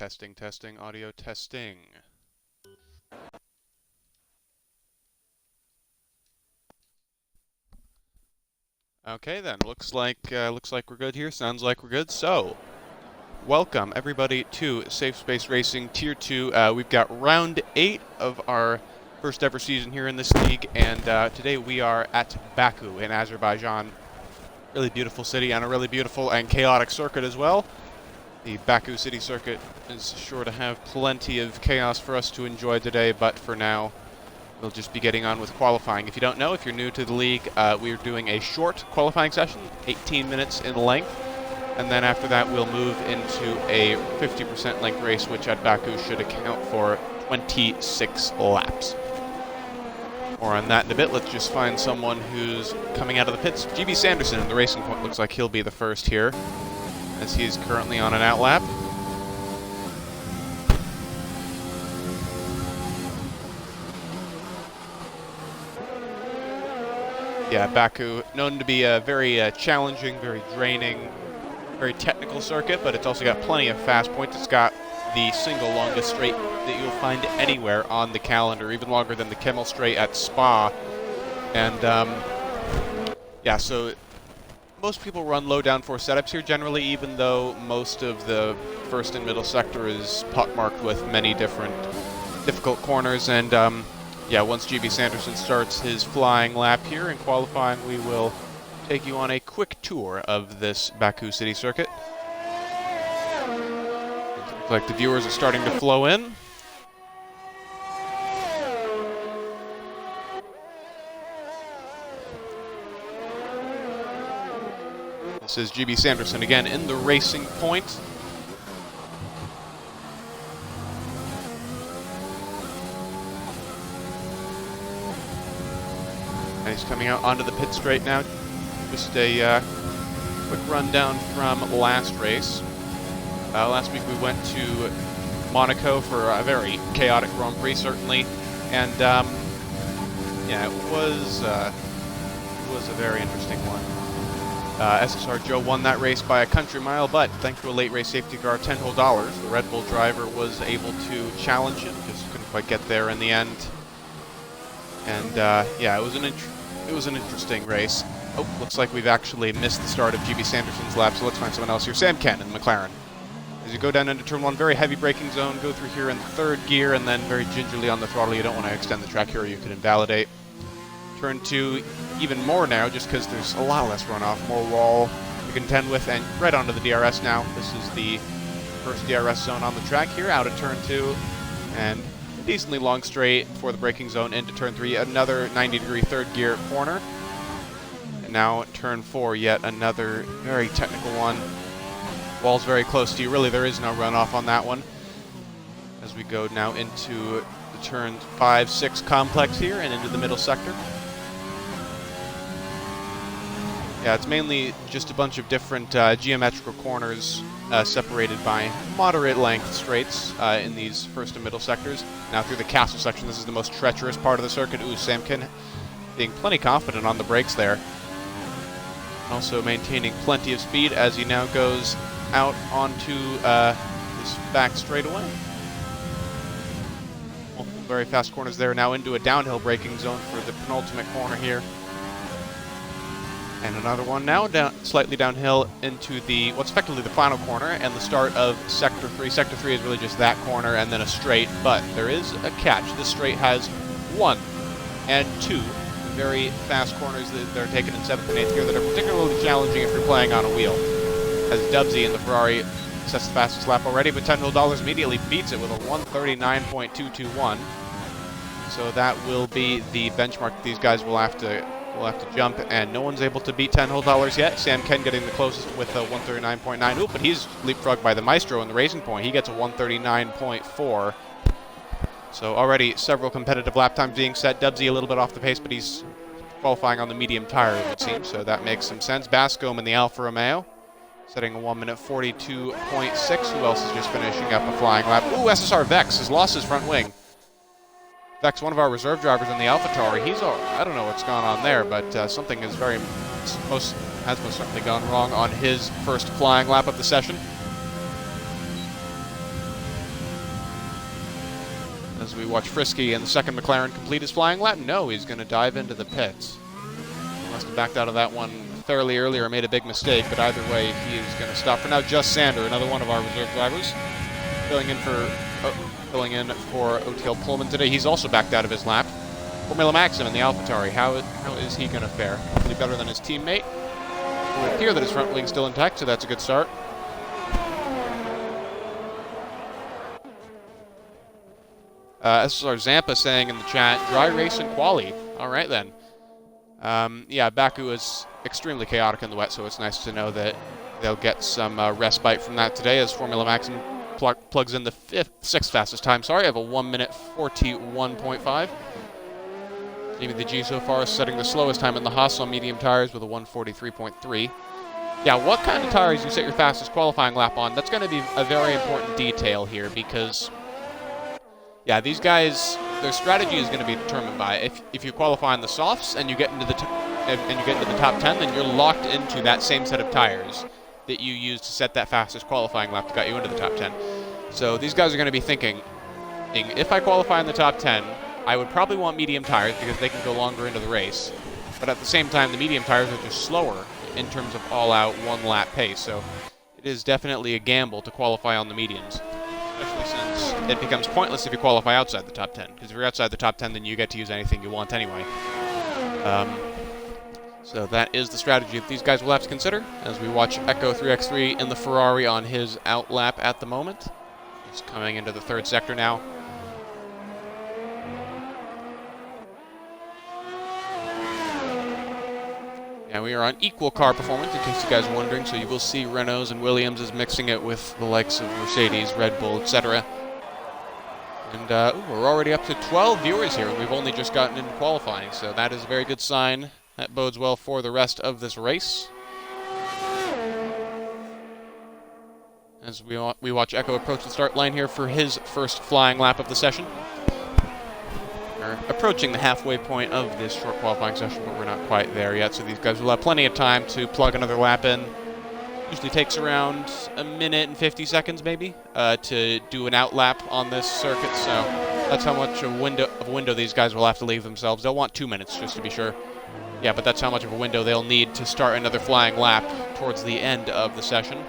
Testing, testing, audio testing. Okay then, looks like we're good here. Sounds like we're good. So, welcome everybody to Safe Space Racing Tier 2. We've got round 8 of our first ever season here in this league, and today we are at Baku in Azerbaijan. Really beautiful city and a really beautiful and chaotic circuit as well. The Baku City Circuit is sure to have plenty of chaos for us to enjoy today, but for now, we'll just be getting on with qualifying. If you don't know, if you're new to the league, we're doing a short qualifying session, 18 minutes in length, and then after that we'll move into a 50% length race, which at Baku should account for 26 laps. More on that in a bit. Let's just find someone who's coming out of the pits. GB Sanderson in the Racing Point looks like he'll be the first here, as he is currently on an outlap. Yeah, Baku, known to be a very challenging, very draining, very technical circuit, but it's also got plenty of fast points. It's got the single longest straight that you'll find anywhere on the calendar, even longer than the Kemmel Straight at Spa. And yeah, so most people run low downforce setups here generally, even though most of the first and middle sector is pockmarked with many different difficult corners. And yeah, once GB Sanderson starts his flying lap here in qualifying, we will take you on a quick tour of this Baku City Circuit. Looks like the viewers are starting to flow in. This is GB Sanderson again in the Racing Point. And he's coming out onto the pit straight now. Just a quick rundown from last race. Last week we went to Monaco for a very chaotic Grand Prix, certainly, and yeah, it was a very interesting one. SSR Joe won that race by a country mile, but thanks to a late race safety car, $10 the Red Bull driver was able to challenge him. Just couldn't quite get there in the end. And yeah, it was an interesting race. Oh, looks like we've actually missed the start of GB Sanderson's lap, so let's find someone else here. Sam Ken in the McLaren. As you go down into turn 1, very heavy braking zone, go through here in third gear, and then very gingerly on the throttle. You don't want to extend the track here or you could invalidate. Turn 2, even more now, just because there's a lot less runoff, more wall to contend with, and right onto the DRS now. This is the first DRS zone on the track here, out of turn 2, and a decently long straight for the braking zone into turn 3, another 90-degree third gear corner. And now turn 4, yet another very technical one. Wall's very close to you. Really, there is no runoff on that one. As we go now into the turn 5, 6 complex here and into the middle sector. Yeah, it's mainly just a bunch of different geometrical corners separated by moderate length straights in these first and middle sectors. Now through the castle section, this is the most treacherous part of the circuit. Ooh, Samkin being plenty confident on the brakes there. Also maintaining plenty of speed as he now goes out onto this back straightaway. Multiple very fast corners there, now into a downhill braking zone for the penultimate corner here. And another one now, slightly downhill into the what's effectively the final corner and the start of Sector 3. Sector 3 is really just that corner and then a straight, but there is a catch. This straight has 1 and 2 very fast corners that are taken in 7th and 8th gear that are particularly challenging if you're playing on a wheel. As Dubsy in the Ferrari sets the fastest lap already, but $10 immediately beats it with a 1:39.221. So that will be the benchmark that these guys will have to jump, and no one's able to beat $10 yet. Sam Ken getting the closest with a 1:39.9. Oop, but he's leapfrogged by the Maestro in the Racing Point. He gets a 1:39.4. So already several competitive lap times being set. Dubsy a little bit off the pace, but he's qualifying on the medium tire, it would seem, so that makes some sense. Bascombe in the Alfa Romeo, setting a 1:42.6. Who else is just finishing up a flying lap? Ooh, SSR Vex has lost his front wing. Vex, one of our reserve drivers in the AlphaTauri, I don't know what's gone on there, but something is most certainly gone wrong on his first flying lap of the session. As we watch Frisky and the second McLaren complete his flying lap. No, he's going to dive into the pits. He must have backed out of that one fairly early or made a big mistake, but either way, he is going to stop. For now, Just Sander, another one of our reserve drivers, filling in for OTL Pullman today. He's also backed out of his lap. Formula Maxim in the AlphaTauri. How is he going to fare? Hopefully better than his teammate. It would appear that his front wing's still intact, so that's a good start. SSR Zampa saying in the chat, dry race and quali. All right, then. Yeah, Baku was extremely chaotic in the wet, so it's nice to know that they'll get some respite from that today as Formula Maxim plugs in the sixth fastest time. Sorry, I have a 1 minute 41.5. Maybe the G so far is setting the slowest time in the Haas on medium tires with a 143.3. Yeah, what kind of tires you set your fastest qualifying lap on, that's going to be a very important detail here because... yeah, these guys, their strategy is going to be determined by if you qualify on the softs and you get into the top 10, then you're locked into that same set of tires that you used to set that fastest qualifying lap that got you into the top 10. So these guys are going to be thinking, if I qualify in the top 10, I would probably want medium tires because they can go longer into the race. But at the same time, the medium tires are just slower in terms of all-out one-lap pace. So it is definitely a gamble to qualify on the mediums. Especially since it becomes pointless if you qualify outside the top 10. Because if you're outside the top 10, then you get to use anything you want anyway. So that is the strategy that these guys will have to consider as we watch Echo 3x3 in the Ferrari on his out lap at the moment. He's coming into the third sector now. And we are on equal car performance, in case you guys are wondering, so you will see Renaults and Williams mixing it with the likes of Mercedes, Red Bull, etc. And we're already up to 12 viewers here, and we've only just gotten into qualifying, so that is a very good sign. That bodes well for the rest of this race. As we watch Echo approach the start line here for his first flying lap of the session. We're approaching the halfway point of this short qualifying session, but we're not quite there yet, so these guys will have plenty of time to plug another lap in. Usually takes around a minute and 50 seconds, maybe, to do an out lap on this circuit, so that's how much of a window these guys will have to leave themselves. They'll want 2 minutes, just to be sure. Yeah, but that's how much of a window they'll need to start another flying lap towards the end of the session.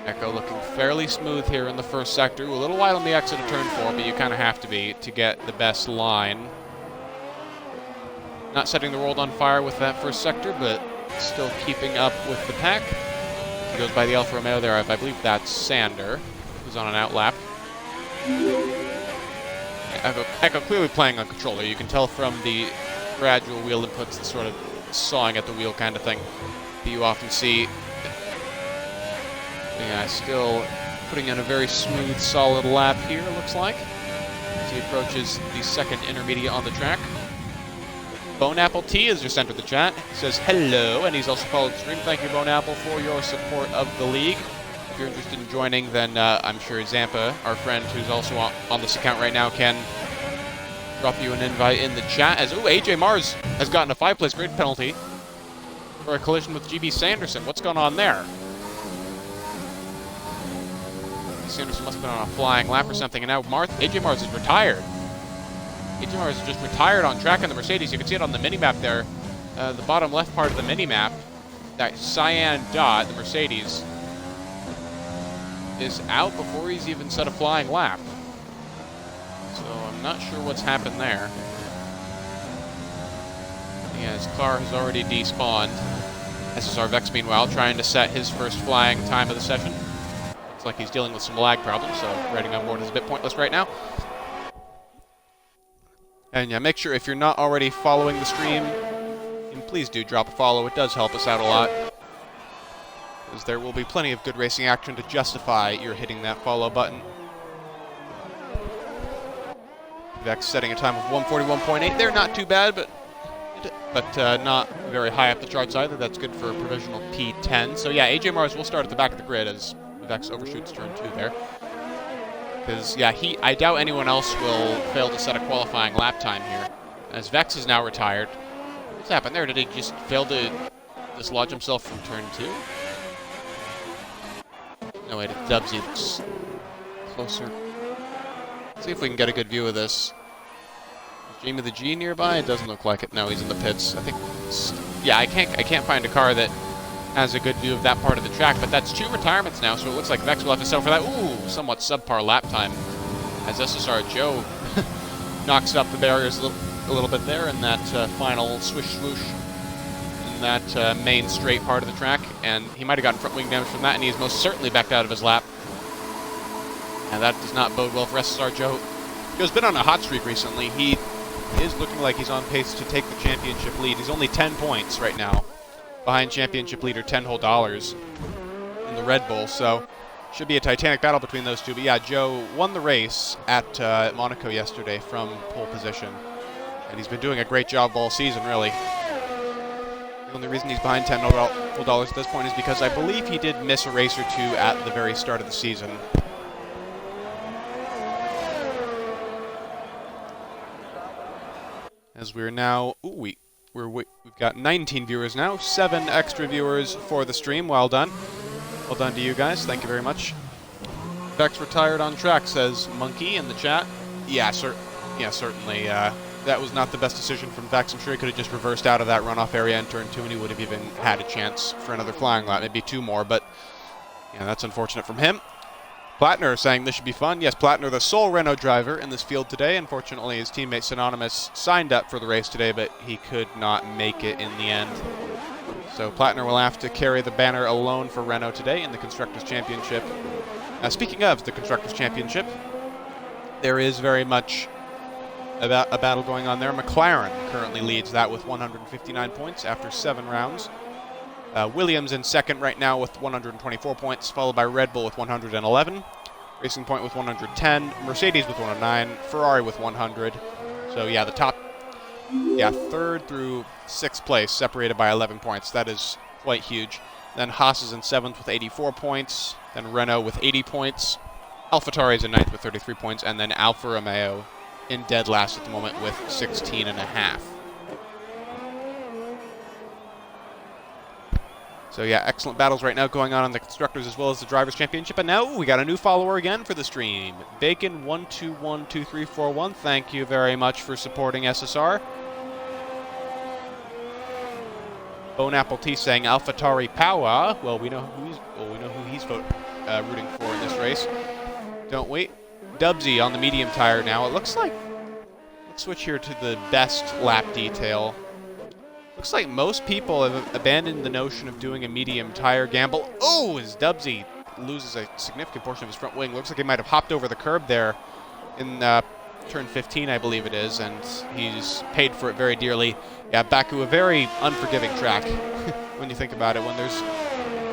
Echo looking fairly smooth here in the first sector. A little wide on the exit of turn 4, but you kind of have to be to get the best line. Not setting the world on fire with that first sector, but still keeping up with the pack. He goes by the Alfa Romeo there. I believe that's Sander, who's on an out lap. Echo clearly playing on controller. You can tell from the gradual wheel inputs, the sort of sawing at the wheel kind of thing that you often see. Yeah, still putting in a very smooth, solid lap here, it looks like, as he approaches the second intermediate on the track. Bone Apple T has just entered the chat. He says hello, and he's also followed the stream. Thank you, Bone Apple, for your support of the league. If you're interested in joining, then I'm sure Zampa, our friend who's also on this account right now, can drop you an invite in the chat. As AJ Mars has gotten a 5-place grid penalty for a collision with GB Sanderson. What's going on there? Sanderson must have been on a flying lap or something, and now AJ Mars is retired. AJ Mars is just retired on track in the Mercedes. You can see it on the minimap there. The bottom left part of the minimap, that cyan dot, the Mercedes, is out before he's even set a flying lap. So I'm not sure what's happened there. Yeah, his car has already despawned. SSR Vex, meanwhile, trying to set his first flying time of the session. Looks like he's dealing with some lag problems, so riding on board is a bit pointless right now. And yeah, make sure if you're not already following the stream, and please do drop a follow. It does help us out a lot, because there will be plenty of good racing action to justify your hitting that follow button. Vex setting a time of 141.8. They're not too bad, but not very high up the charts either. That's good for a provisional P10. So yeah, AJ Mars will start at the back of the grid as Vex overshoots turn 2 there. Because, yeah, I doubt anyone else will fail to set a qualifying lap time here. As Vex is now retired. What's happened there? Did he just fail to dislodge himself from turn 2? No, wait, Dubsy looks closer. See if we can get a good view of this. Is Jamie the G nearby? It doesn't look like it. No, he's in the pits. I think. Yeah, I can't find a car that has a good view of that part of the track. But that's 2 retirements now, so it looks like Vex will have to settle for that. Ooh, somewhat subpar lap time as SSR Joe knocks up the barriers a little bit there in that final swish swoosh in that main straight part of the track, and he might have gotten front wing damage from that, and he's most certainly backed out of his lap. And that does not bode well for SSR Joe. Joe's been on a hot streak recently. He is looking like he's on pace to take the championship lead. He's only 10 points right now behind championship leader $10 whole in the Red Bull, so should be a titanic battle between those two. But yeah, Joe won the race at Monaco yesterday from pole position, and he's been doing a great job all season, really. The only reason he's behind $10 whole at this point is because I believe he did miss a race or 2 at the very start of the season. As we're now, we've got 19 viewers now, 7 extra viewers for the stream. Well done. Well done to you guys. Thank you very much. Vex retired on track, says Monkey in the chat. Yeah, certainly. That was not the best decision from Vex. I'm sure he could have just reversed out of that runoff area in turn 2, and he would have even had a chance for another flying lap, maybe 2 more. But yeah, that's unfortunate from him. Plattner saying this should be fun. Yes, Plattner, the sole Renault driver in this field today. Unfortunately, his teammate Synonymous signed up for the race today, but he could not make it in the end. So Plattner will have to carry the banner alone for Renault today in the Constructors' Championship. Speaking of the Constructors' Championship, there is very much a battle going on there. McLaren currently leads that with 159 points after 7 rounds. Williams in second right now with 124 points, followed by Red Bull with 111, Racing Point with 110, Mercedes with 109, Ferrari with 100. So yeah, the top, third through 6th place separated by 11 points. That is quite huge. Then Haas is in 7th with 84 points, then Renault with 80 points, AlphaTauri is in 9th with 33 points, and then Alfa Romeo in dead last at the moment with 16.5. So yeah, excellent battles right now going on in the Constructors as well as the Drivers' Championship. And now we got a new follower again for the stream. Bacon121231. Thank you very much for supporting SSR. Bone Apple T saying AlphaTauri Power. Well, we know who he's rooting for in this race, don't we? Dubsy on the medium tire now. It looks like, let's switch here to the best lap detail. Looks like most people have abandoned the notion of doing a medium tire gamble. Oh, as Dubsy loses a significant portion of his front wing. Looks like he might have hopped over the curb there in turn 15, I believe it is, and he's paid for it very dearly. Yeah, Baku, a very unforgiving track when you think about it. When there's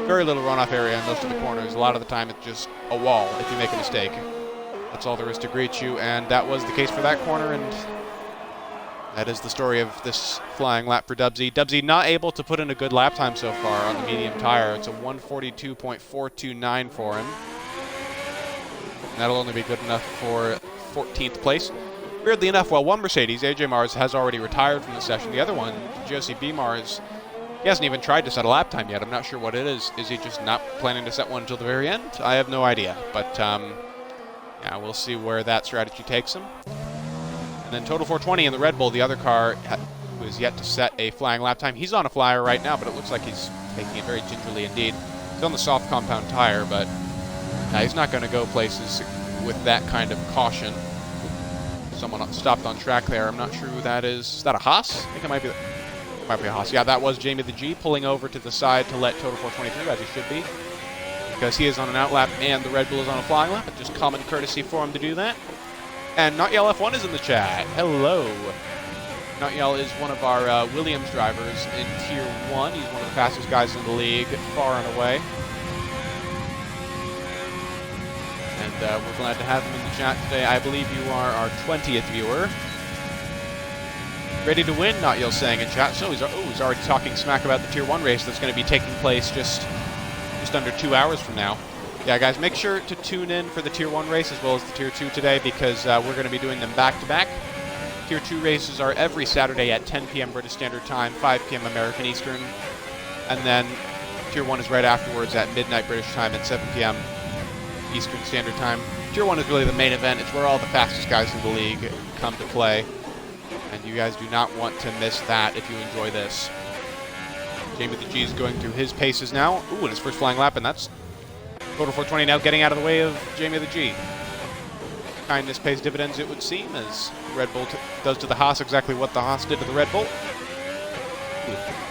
very little runoff area in most of the corners, a lot of the time it's just a wall if you make a mistake. That's all there is to greet you, and that was the case for that corner, and that is the story of this flying lap for Dubsy. Dubsy not able to put in a good lap time so far on the medium tire. It's a 1:42.429 for him. And that'll only be good enough for 14th place. Weirdly enough, well, one Mercedes, AJ Mars, has already retired from the session. The other one, Josie B. Mars, he hasn't even tried to set a lap time yet. I'm not sure what it is. Is he just not planning to set one until the very end? I have no idea. But, yeah, we'll see where that strategy takes him. And then Total 420 in the Red Bull, the other car who is yet to set a flying lap time. He's on a flyer right now, but it looks like he's taking it very gingerly indeed. He's on the soft compound tire, but he's not going to go places with that kind of caution. Someone stopped on track there. I'm not sure who that is. Is that a Haas? I think it might be a Haas. Yeah, that was Jamie the G pulling over to the side to let Total 420 through, as he should be, because he is on an outlap and the Red Bull is on a flying lap. It's just common courtesy for him to do that. And Notyel F1 is in the chat. Hello. Notyel is one of our Williams drivers in Tier 1. He's one of the fastest guys in the league, far and away. And we're glad to have him in the chat today. I believe you are our 20th viewer. Ready to win, Notyel saying in chat. So he's already talking smack about the Tier 1 race that's going to be taking place just under 2 hours from now. Yeah, guys, make sure to tune in for the Tier 1 race as well as the Tier 2 today, because we're going to be doing them back-to-back. Tier 2 races are every Saturday at 10 p.m. British Standard Time, 5 p.m. American Eastern. And then Tier 1 is right afterwards at midnight British time at 7 p.m. Eastern Standard Time. Tier 1 is really the main event. It's where all the fastest guys in the league come to play. And you guys do not want to miss that if you enjoy this. Jamie the G is going through his paces now. Ooh, in his first flying lap, and that's Total 420 now getting out of the way of Jamie the G. Kindness pays dividends, it would seem, as Red Bull does to the Haas exactly what the Haas did to the Red Bull.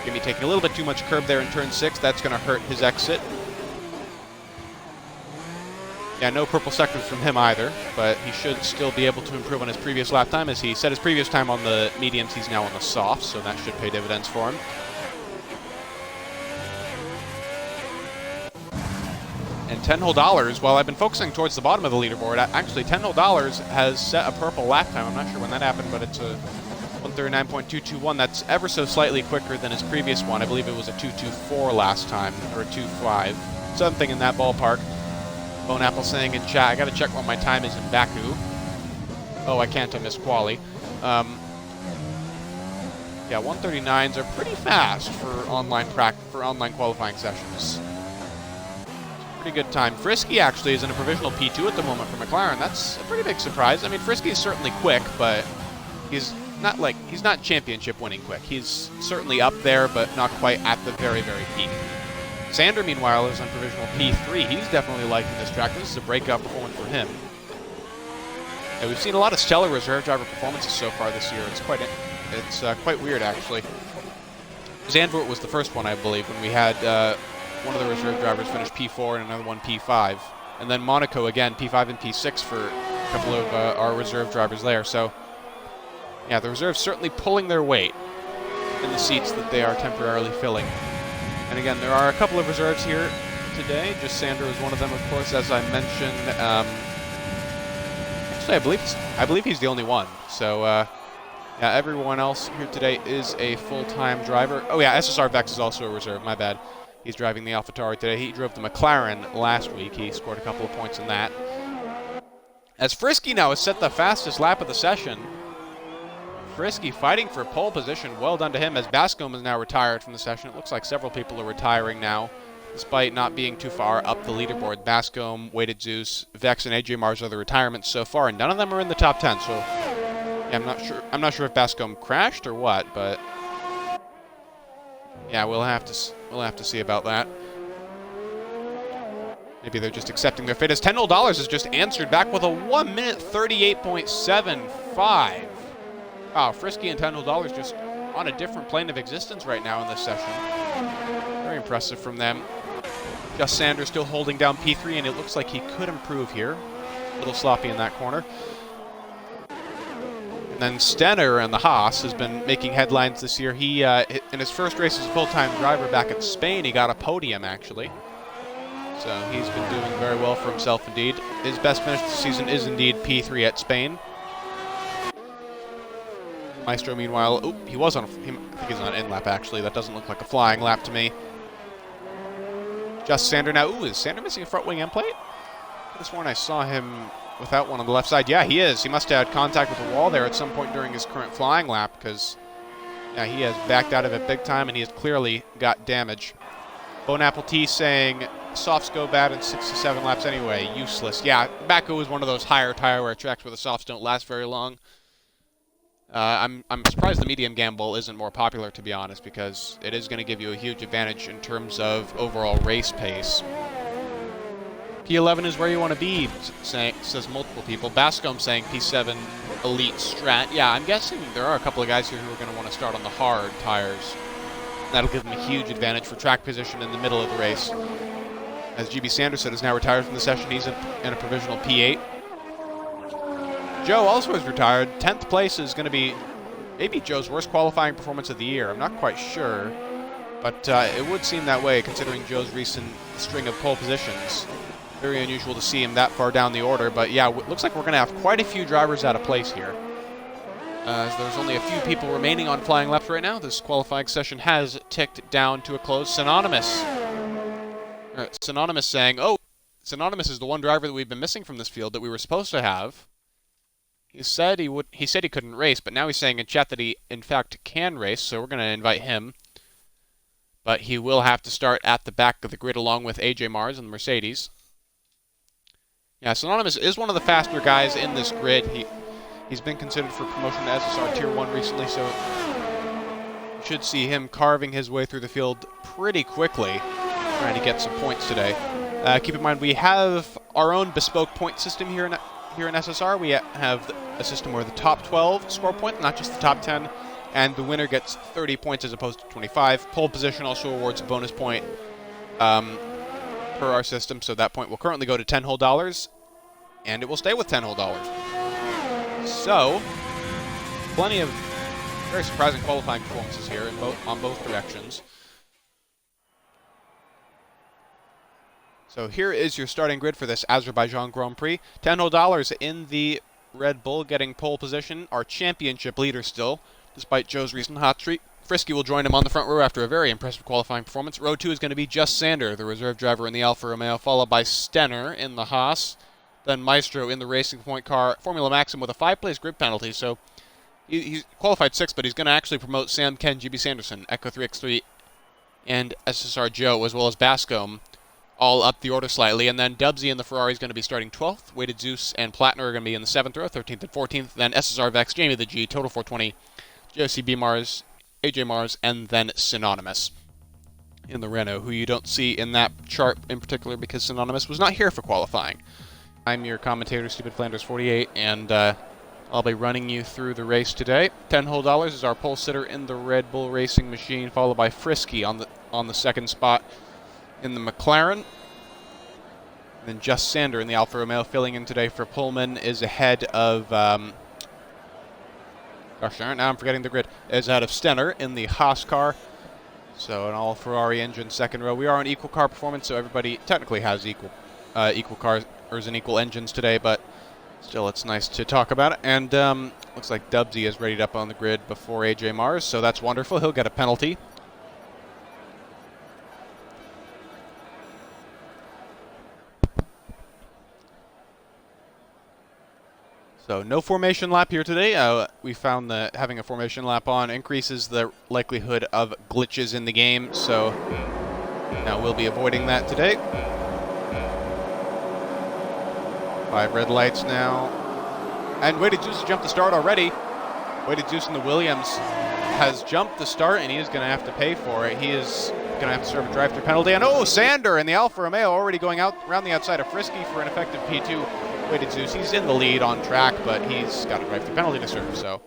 Jamie taking a little bit too much curb there in turn 6. That's going to hurt his exit. Yeah, no purple sectors from him either, but he should still be able to improve on his previous lap time, as he set his previous time on the mediums. He's now on the softs, so that should pay dividends for him. And $10, while I've been focusing towards the bottom of the leaderboard, actually $10 has set a purple lap time. I'm not sure when that happened, but it's a 139.221. That's ever so slightly quicker than his previous one. I believe it was a 224 last time, or a 2.5. Something in that ballpark. Bone Apple saying in chat, I gotta check what my time is in Baku. Oh, I can't, I missed quali. Yeah, 139s are pretty fast for online qualifying sessions. Pretty good time. Frisky actually is in a provisional P2 at the moment for McLaren. That's a pretty big surprise. I mean, Frisky is certainly quick, but he's not championship winning quick. He's certainly up there, but not quite at the very, very peak. Sander, meanwhile, is on provisional P3. He's definitely liking this track. This is a breakout performance for him. Yeah, we've seen a lot of stellar reserve driver performances so far this year. It's quite weird, actually. Zandvoort was the first one, I believe, when we had one of the reserve drivers finish P4 and another one P5. And then Monaco again, P5 and P6 for a couple of our reserve drivers there. So, yeah, the reserves certainly pulling their weight in the seats that they are temporarily filling. And again, there are a couple of reserves here today. Just Sander is one of them, of course, as I mentioned. Actually, I believe he's the only one. So, yeah, everyone else here today is a full-time driver. Oh yeah, SSR Vex is also a reserve, my bad. He's driving the AlphaTauri today. He drove the McLaren last week. He scored a couple of points in that. As Frisky now has set the fastest lap of the session. Frisky fighting for pole position. Well done to him, as Bascombe is now retired from the session. It looks like several people are retiring now, despite not being too far up the leaderboard. Bascombe, Weighted Zeus, Vex, and AJ Mars are the retirements so far, and none of them are in the top 10. So yeah, I'm not sure if Bascombe crashed or what, but yeah, we'll have to see about that. Maybe they're just accepting their fate, as $10 has just answered back with a 1 minute 38.75. Wow, Frisky and $10 just on a different plane of existence right now in this session. Very impressive from them. Just Sanders still holding down P3, and it looks like he could improve here. A little sloppy in that corner. And then Stenner and the Haas has been making headlines this year. He, in his first race as a full-time driver back at Spain, he got a podium, actually. So he's been doing very well for himself indeed. His best finish this season is indeed P3 at Spain. Maestro, meanwhile, I think he's on an in lap, actually. That doesn't look like a flying lap to me. Just Sander now. Ooh, is Sander missing a front wing end plate? I could have sworn I saw him without one on the left side. Yeah, he is. He must have had contact with the wall there at some point during his current flying lap, because yeah, he has backed out of it big time, and he has clearly got damage. Bone Apple T saying softs go bad in 6 to 7 laps anyway. Useless. Yeah, Baku is one of those higher tire wear tracks where the softs don't last very long. I'm surprised the medium gamble isn't more popular, to be honest, because it is going to give you a huge advantage in terms of overall race pace. P11 is where you want to be, says multiple people. Bascombe saying P7 Elite Strat. Yeah, I'm guessing there are a couple of guys here who are going to want to start on the hard tires. That'll give them a huge advantage for track position in the middle of the race. As GB Sanderson is now retired from the session, he's in a provisional P8. Joe also is retired. 10th place is going to be maybe Joe's worst qualifying performance of the year. I'm not quite sure, but it would seem that way considering Joe's recent string of pole positions. Very unusual to see him that far down the order, but yeah, it looks like we're going to have quite a few drivers out of place here. As there's only a few people remaining on flying laps right now. This qualifying session has ticked down to a close. Synonymous saying, oh, Synonymous is the one driver that we've been missing from this field that we were supposed to have. He said he couldn't race, but now he's saying in chat that he in fact can race, so we're going to invite him. But he will have to start at the back of the grid along with AJ Mars and the Mercedes. Yeah, Synonymous is one of the faster guys in this grid. He's been considered for promotion to SSR Tier 1 recently, so you should see him carving his way through the field pretty quickly, trying to get some points today. Keep in mind, we have our own bespoke point system here in SSR. We have a system where the top 12 score points, not just the top 10, and the winner gets 30 points as opposed to 25. Pole position also awards a bonus point per our system, so that point will currently go to 10 whole dollars, and it will stay with 10 whole dollars. So, plenty of very surprising qualifying performances here on both directions. So here is your starting grid for this Azerbaijan Grand Prix. 10 whole dollars in the Red Bull, getting pole position, our championship leader still, despite Joe's recent hot streak. Frisky will join him on the front row after a very impressive qualifying performance. Row 2 is going to be Just Sander, the reserve driver in the Alfa Romeo, followed by Stenner in the Haas, then Maestro in the Racing Point car, Formula Maxim with a 5-place grid penalty, so he's qualified 6th, but he's going to actually promote Sam Ken, GB Sanderson, Echo 3X3, and SSR Joe, as well as Bascombe, all up the order slightly. And then Dubsy in the Ferrari is going to be starting 12th. Weighted Zeus and Plattner are going to be in the 7th row, 13th and 14th. Then SSR Vex, Jamie the G, Total 420, JOCB Mars, AJ Mars, and then Synonymous in the Renault, who you don't see in that chart in particular because Synonymous was not here for qualifying. I'm your commentator, Stupid Flanders 48, and I'll be running you through the race today. 10 whole dollars is our pole sitter in the Red Bull Racing Machine, followed by Frisky on the second spot in the McLaren. And then Just Sander in the Alfa Romeo, filling in today for Pullman, is ahead of gosh darn it, now I'm forgetting the grid, is ahead of Stenner in the Haas car. So an all Ferrari engine second row. We are on equal car performance, so everybody technically has equal cars and equal engines today, but still it's nice to talk about it. And looks like Dubsy is readied up on the grid before AJ Mars, so that's wonderful. He'll get a penalty. So no formation lap here today. We found that having a formation lap on increases the likelihood of glitches in the game, so now we'll be avoiding that today. 5 red lights now. And Weighted Zeus jumped the start already. Weighted Zeus in the Williams has jumped the start, and he is going to have to pay for it. He is going to have to serve a drive-through penalty. And oh, Sander in the Alfa Romeo already going out around the outside of Frisky for an effective P2. Weighted Zeus, he's in the lead on track, but he's got a drive-through penalty to serve, so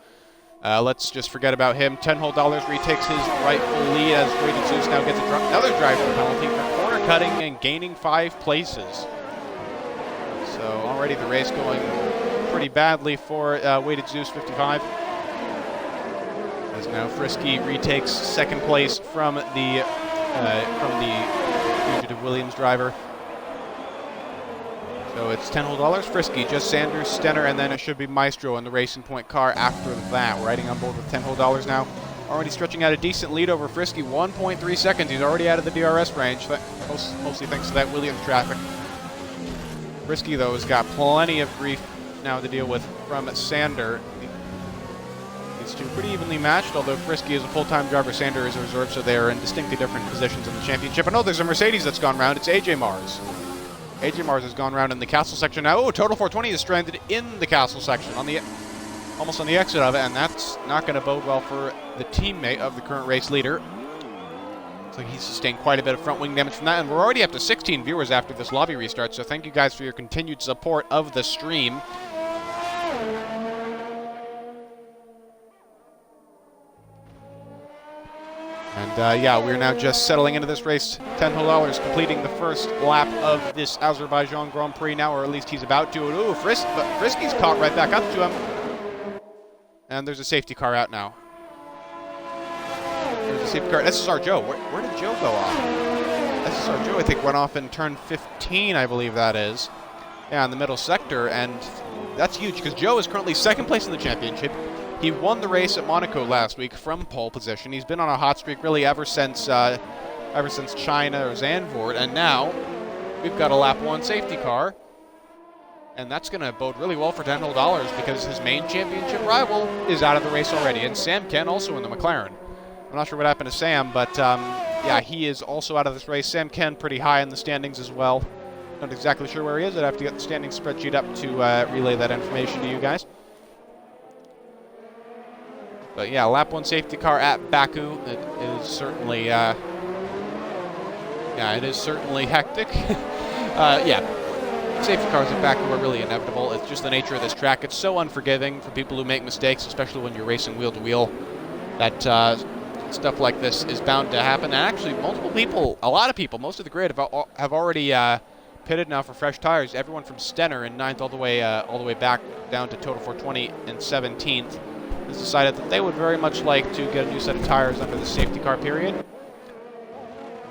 let's just forget about him. 10 whole dollars retakes his rightful lead as Weighted Zeus now gets another drive-through penalty for corner cutting and gaining 5 places. So already the race going pretty badly for Weighted Zeus 55. As now Frisky retakes second place from the fugitive Williams driver. So it's 10 whole dollars, Frisky, Just Sanders, Stenner, and then it should be Maestro in the Racing Point car after that. Riding on board with 10 whole dollars now. Already stretching out a decent lead over Frisky, 1.3 seconds. He's already out of the DRS range, mostly thanks to that Williams traffic. Frisky, though, has got plenty of grief now to deal with from Sander. These two pretty evenly matched, although Frisky is a full-time driver, Sander is a reserve, so they are in distinctly different positions in the championship. And oh, there's a Mercedes that's gone round. It's AJ Mars. AJ Mars has gone around in the castle section now. Oh, Total 420 is stranded in the castle section, almost on the exit of it, and that's not going to bode well for the teammate of the current race leader. Looks like he's sustained quite a bit of front wing damage from that, and we're already up to 16 viewers after this lobby restart, so thank you guys for your continued support of the stream. And yeah, we're now just settling into this race. 10 whole dollars, completing the first lap of this Azerbaijan Grand Prix now, or at least he's about to. Ooh, Frisky's caught right back up to him. And there's a safety car out now. There's a safety car. SSR Joe. Where did Joe go off? SSR Joe, I think, went off in turn 15, I believe that is. Yeah, in the middle sector, and that's huge because Joe is currently second place in the championship. He won the race at Monaco last week from pole position. He's been on a hot streak really ever since China or Zandvoort, and now we've got a lap 1 safety car, and that's going to bode really well for 10 whole dollars because his main championship rival is out of the race already, and Sam Ken also in the McLaren. I'm not sure what happened to Sam, but yeah, he is also out of this race. Sam Ken pretty high in the standings as well. Not exactly sure where he is. I'd have to get the standing spreadsheet up to relay that information to you guys. But yeah, lap 1 safety car at Baku. It is certainly, yeah, it is certainly hectic. Yeah, safety cars at Baku are really inevitable. It's just the nature of this track. It's so unforgiving for people who make mistakes, especially when you're racing wheel to wheel, that stuff like this is bound to happen. And actually, multiple people, a lot of people, most of the grid have already pitted now for fresh tires. Everyone from Stenner in 9th all the way back down to Total 420 in 17th has decided that they would very much like to get a new set of tires under the safety car period.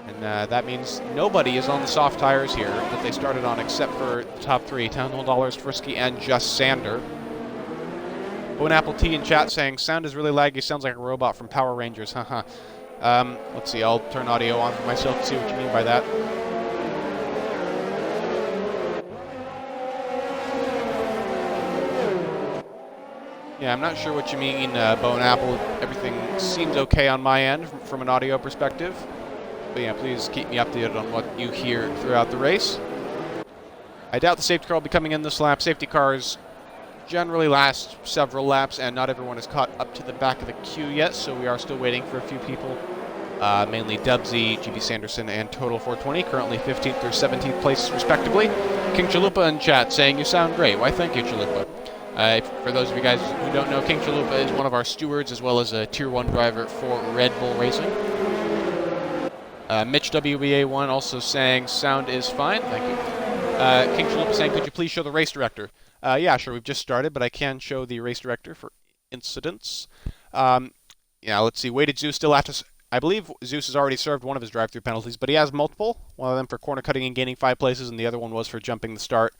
And that means nobody is on the soft tires here that they started on except for the top 3, Town Hall Dollars, Frisky, and Just Sander. Bone Apple T in chat saying, sound is really laggy, sounds like a robot from Power Rangers, haha. Let's see, I'll turn audio on for myself to see what you mean by that. Yeah, I'm not sure what you mean, Bone Apple. Everything seems okay on my end from an audio perspective. But yeah, please keep me updated on what you hear throughout the race. I doubt the safety car will be coming in this lap. Safety cars generally last several laps, and not everyone is caught up to the back of the queue yet, so we are still waiting for a few people. Mainly Dubsy, GB Sanderson, and Total 420, currently 15th or 17th places respectively. King Chalupa in chat saying, you sound great. Why, thank you, Chalupa. For those of you guys who don't know, King Chalupa is one of our stewards as well as a Tier 1 driver for Red Bull Racing. Mitch WBA1 also saying, sound is fine, thank you. King Chalupa saying, could you please show the race director? Yeah, sure, we've just started, but I can show the race director for incidents. Yeah, let's see, Weighted Zeus still have to... I believe Zeus has already served one of his drive-through penalties, but he has multiple. One of them for corner cutting and gaining 5 places, and the other one was for jumping the start.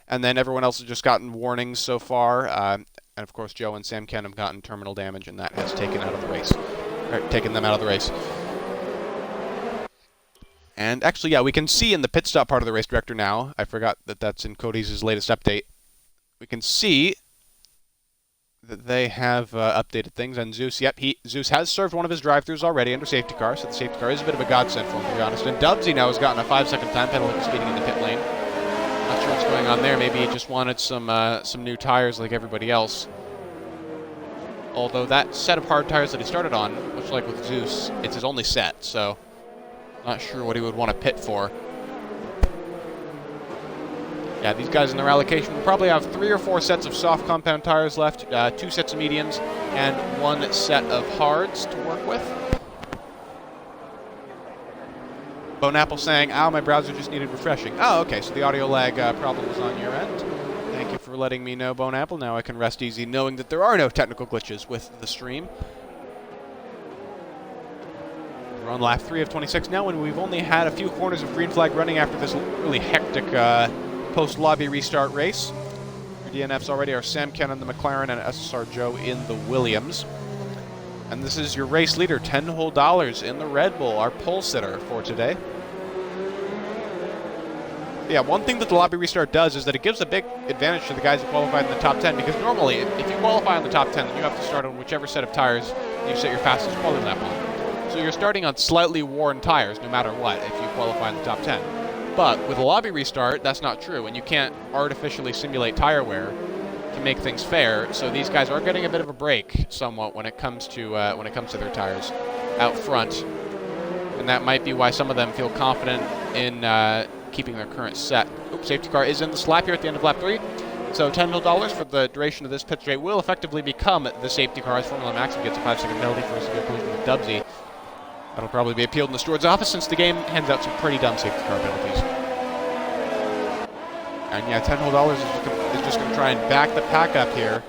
And then everyone else has just gotten warnings so far. And of course, Joe and Sam Ken have gotten terminal damage, and that has taken out of the race. Or taken them out of the race. And actually, yeah, we can see in the pit stop part of the race director now. I forgot that that's in Cody's latest update. We can see that they have updated things. And Zeus, yep, Zeus has served one of his drive-thrus already under safety car, so the safety car is a bit of a godsend for him, to be honest. And Dubsy now has gotten a 5-second time penalty for speeding in the pit lane. Not sure what's going on there. Maybe he just wanted some new tires like everybody else. Although that set of hard tires that he started on, much like with Zeus, it's his only set, so not sure what he would want to pit for. Yeah, these guys in their allocation will probably have 3 or 4 sets of soft compound tires left, 2 sets of mediums, and 1 set of hards to work with. Bone Apple saying, ow, my browser just needed refreshing. Oh, okay, so the audio lag problem was on your end. Thank you for letting me know, Bone Apple. Now I can rest easy knowing that there are no technical glitches with the stream. We're on lap 3 of 26 now, and we've only had a few corners of green flag running after this really hectic post-lobby restart race. Our DNFs already are Sam Ken in the McLaren and SSR Joe in the Williams. And this is your race leader, $10 whole in the Red Bull, our pole sitter for today. Yeah, one thing that the lobby restart does is that it gives a big advantage to the guys who qualified in the top 10, because normally, if you qualify in the top 10, then you have to start on whichever set of tires you set your fastest quality lap on. So you're starting on slightly worn tires, no matter what, if you qualify in the top 10. But with a lobby restart, that's not true, and you can't artificially simulate tire wear to make things fair, so these guys are getting a bit of a break somewhat when it comes to their tires out front, and that might be why some of them feel confident in keeping their current set. Oops, safety car is in the slap here at the end of lap 3, so $10 for the duration of this pit straight will effectively become the safety car as Formula Maxim gets a 5-second penalty for a severe collision with Dubsy. That'll probably be appealed in the steward's office since the game hands out some pretty dumb safety car penalties. And yeah, $10 is just going to try and back the pack up here.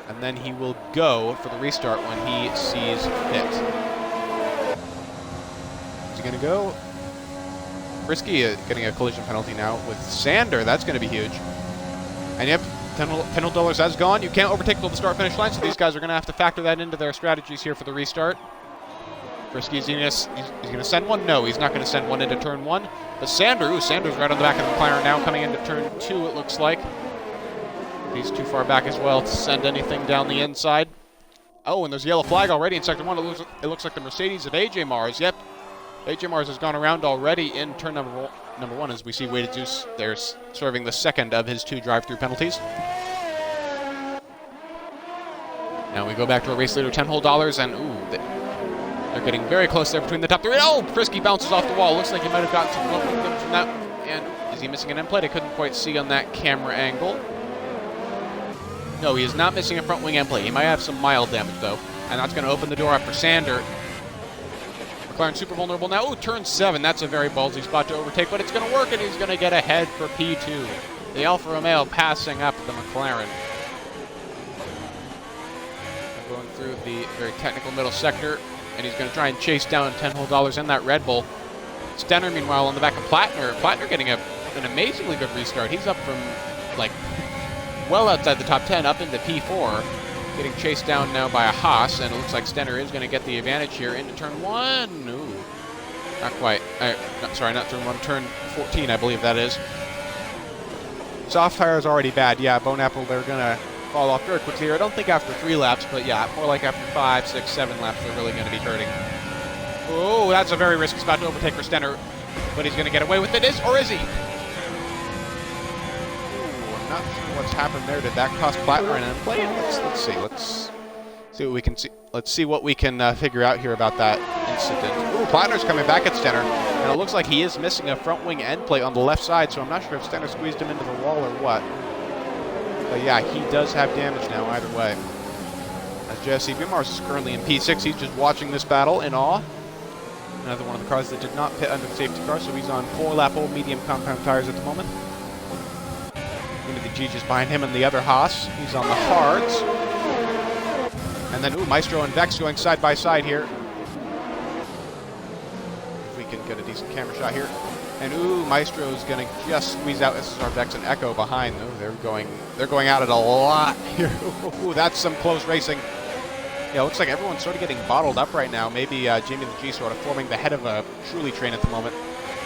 And then he will go for the restart when he sees fit. Is he going to go? Frisky getting a collision penalty now with Sander. That's going to be huge. And yep, $10 has gone. You can't overtake till the start-finish line, so these guys are going to have to factor that into their strategies here for the restart. Frisky, he's going to send one? No, he's not going to send one into turn 1. But Sander's right on the back of the McLaren now, coming into turn 2, it looks like. He's too far back as well to send anything down the inside. Oh, and there's a yellow flag already in sector 1. It looks like the Mercedes of AJ Mars. Yep, AJ Mars has gone around already in turn number number one, as we see Weighted Zeus there serving the second of his 2 drive-through penalties. Now we go back to our race leader, $10 whole, and ooh, they're getting very close there between the top 3. Oh, Frisky bounces off the wall. Looks like he might have gotten some momentum from that. And is he missing an end plate? I couldn't quite see on that camera angle. No, he is not missing a front wing end plate. He might have some mild damage, though. And that's going to open the door up for Sander. McLaren super vulnerable now. Oh, turn 7. That's a very ballsy spot to overtake, but it's going to work, and he's going to get ahead for P2. The Alfa Romeo passing up the McLaren. Going through the very technical middle sector, and he's going to try and chase down $10 whole in that Red Bull. Stenner, meanwhile, on the back of Plattner. Plattner getting an amazingly good restart. He's up from, like, well outside the top 10, up into P4. Getting chased down now by a Haas, and it looks like Stenner is going to get the advantage here into turn 1. Ooh, not quite. Sorry, not turn 1, turn 14, I believe that is. Soft tire is already bad. Yeah, Bone Apple, they're going to fall off very quickly here. I don't think after 3 laps, but yeah, more like after 5, 6, 7 laps, they're really going to be hurting. Oh, that's a very risky spot to overtake for Stenner, but he's going to get away with it, or is he? Ooh, I'm not sure what's happened there. Did that cost Plattner an end plate? Let's see. Let's see what we can see. Let's see what we can figure out here about that incident. Ooh, Plattner's coming back at Stenner, and it looks like he is missing a front wing end plate on the left side, so I'm not sure if Stenner squeezed him into the wall or what. But yeah, he does have damage now either way. As Jesse Bimars is currently in P6, he's just watching this battle in awe. Another one of the cars that did not pit under the safety car, so he's on 4-lap old medium compound tires at the moment. Into the G just behind him and the other Haas. He's on the hards. And then, ooh, Maestro and Vex going side by side here. If we can get a decent camera shot here. And ooh, Maestro's gonna just squeeze out SSR Vex and Echo behind. Ooh, they're going at it a lot here. Ooh, that's some close racing. Yeah, looks like everyone's sort of getting bottled up right now. Maybe Jamie the G sort of forming the head of a Truly train at the moment.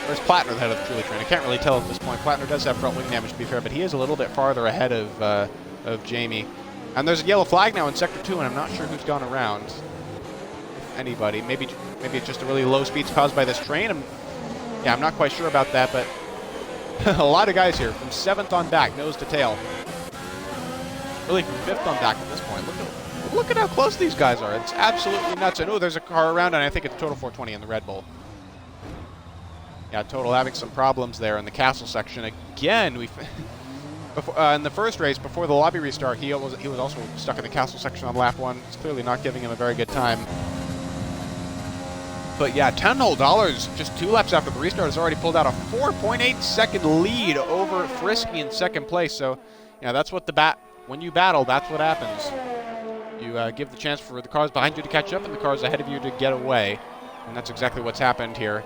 Or is Plattner the head of the Truly train? I can't really tell at this point. Plattner does have front wing damage, to be fair, but he is a little bit farther ahead of Jamie. And there's a yellow flag now in Sector 2, and I'm not sure who's gone around. If anybody. Maybe it's just a really low speeds caused by this train. Yeah, I'm not quite sure about that, but a lot of guys here, from 7th on back, nose to tail. Really from 5th on back at this point. Look at how close these guys are. It's absolutely nuts. And oh, there's a car around, and I think it's Total 420 in the Red Bull. Yeah, Total having some problems there in the castle section. Again, in the first race, before the lobby restart, he was also stuck in the castle section on lap 1. It's clearly not giving him a very good time. But yeah, $10 whole, just 2 laps after the restart, has already pulled out a 4.8 second lead over Frisky in 2nd place. So, yeah, that's what when you battle, that's what happens. You give the chance for the cars behind you to catch up and the cars ahead of you to get away. And that's exactly what's happened here,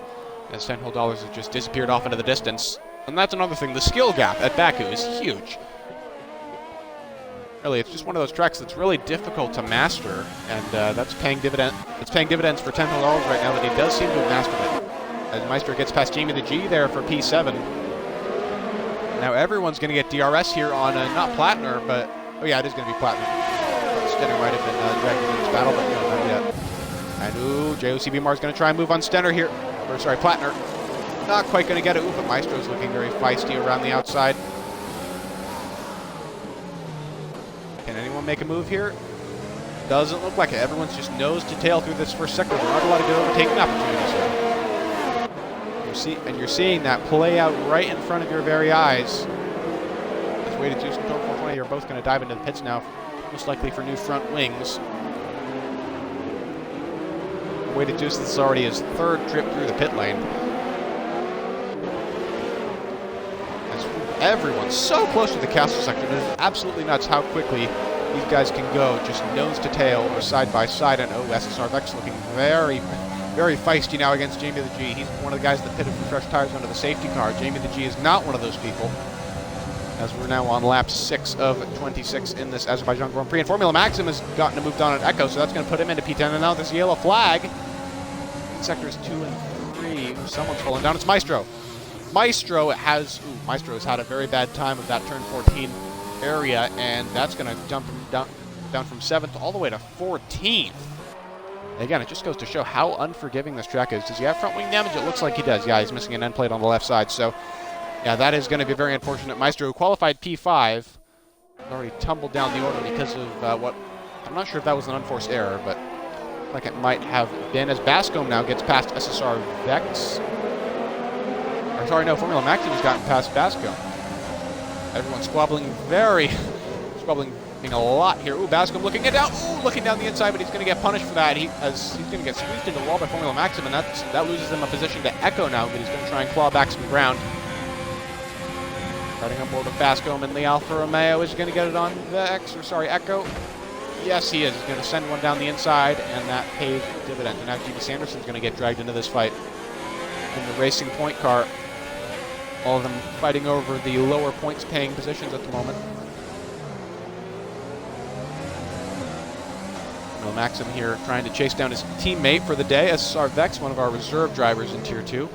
as $10 whole has just disappeared off into the distance. And that's another thing, the skill gap at Baku is huge. Really, it's just one of those tracks that's really difficult to master, and that's paying dividends. It's paying dividends for $10 right now that he does seem to have mastered it. As Maestro gets past Jamie the G there for P7. Now everyone's going to get DRS here on not Plattner, but oh yeah, it is going to be Plattner. Stenner might have been dragged into this battle, but no, not yet. And ooh, JOCB is going to try and move on Stenner here. Or sorry, Plattner. Not quite going to get it. Ooh, but Maestro's looking very feisty around the outside. Can anyone make a move here? Doesn't look like it. Everyone's just nose to tail through this first sector. Not a lot of good overtaking opportunities here. You're seeing that play out right in front of your very eyes. As Weighted Zeus and Total 420 are both going to dive into the pits now, most likely for new front wings. Weighted Zeus, this is already his 3rd trip through the pit lane. Everyone's so close to the castle sector. It is absolutely nuts how quickly these guys can go, just nose to tail or side by side. And oh, SSR Vex looking very, very feisty now against Jamie the G. He's one of the guys that pitted for fresh tires under the safety car. Jamie the G is not one of those people, as we're now on lap 6 of 26 in this Azerbaijan Grand Prix. And Formula Maxim has gotten to move down at Echo, so that's going to put him into P10. And now there's a yellow flag. Sectors 2 and 3. Someone's falling down. It's Maestro. Maestro has had a very bad time of that turn 14 area, and that's going to dump him down from 7th all the way to 14th. Again, it just goes to show how unforgiving this track is. Does he have front wing damage? It looks like he does. Yeah, he's missing an end plate on the left side. So, yeah, that is going to be very unfortunate. Maestro, who qualified P5, already tumbled down the order because of what... I'm not sure if that was an unforced error, but like it might have been, as Bascom now gets past SSR Vex. Or sorry, no, Formula Maxim has gotten past Bascom. Everyone's squabbling a lot here. Ooh, Bascom looking it down. Ooh, looking down the inside, but he's going to get punished for that. He's going to get squeezed into the wall by Formula Maxim, and that loses him a position to Echo now, but he's going to try and claw back some ground. Starting on board with Bascom, and the Alfa Romeo is going to get it on Echo. Yes, he is. He's going to send one down the inside, and that pays dividends. And now GB Sanderson's going to get dragged into this fight in the racing point car. All of them fighting over the lower points paying positions at the moment. Well, Maxim here trying to chase down his teammate for the day, SSR Vex, one of our reserve drivers in Tier 2.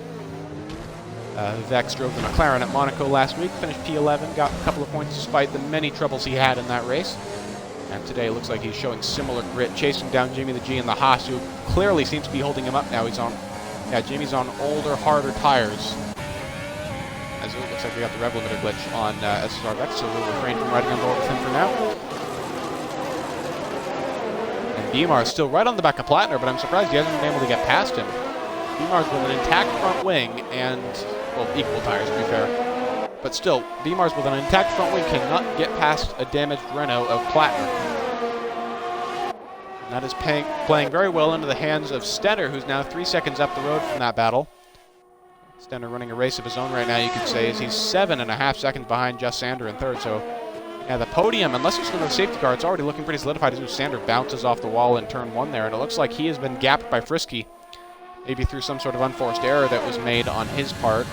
Vex drove the McLaren at Monaco last week, finished P11, got a couple of points despite the many troubles he had in that race. And today it looks like he's showing similar grit, chasing down Jamie the G in the Haas, who clearly seems to be holding him up now. Jamie's on older, harder tires. As it looks like we got the rev limiter glitch on SSR Vex, so we'll refrain from riding on board with him for now. And Beamar is still right on the back of Plattner, but I'm surprised he hasn't been able to get past him. Beamar's with an intact front wing and, well, equal tires to be fair. But still, Beamar's with an intact front wing cannot get past a damaged Renault of Plattner. And that is playing very well into the hands of Stenner, who's now 3 seconds up the road from that battle. Stenner running a race of his own right now, you could say, as he's 7.5 seconds behind Just Sander in third. So, yeah, the podium, unless it's another safety car, it's already looking pretty solidified as Sander bounces off the wall in turn 1 there. And it looks like he has been gapped by Frisky, maybe through some sort of unforced error that was made on his part.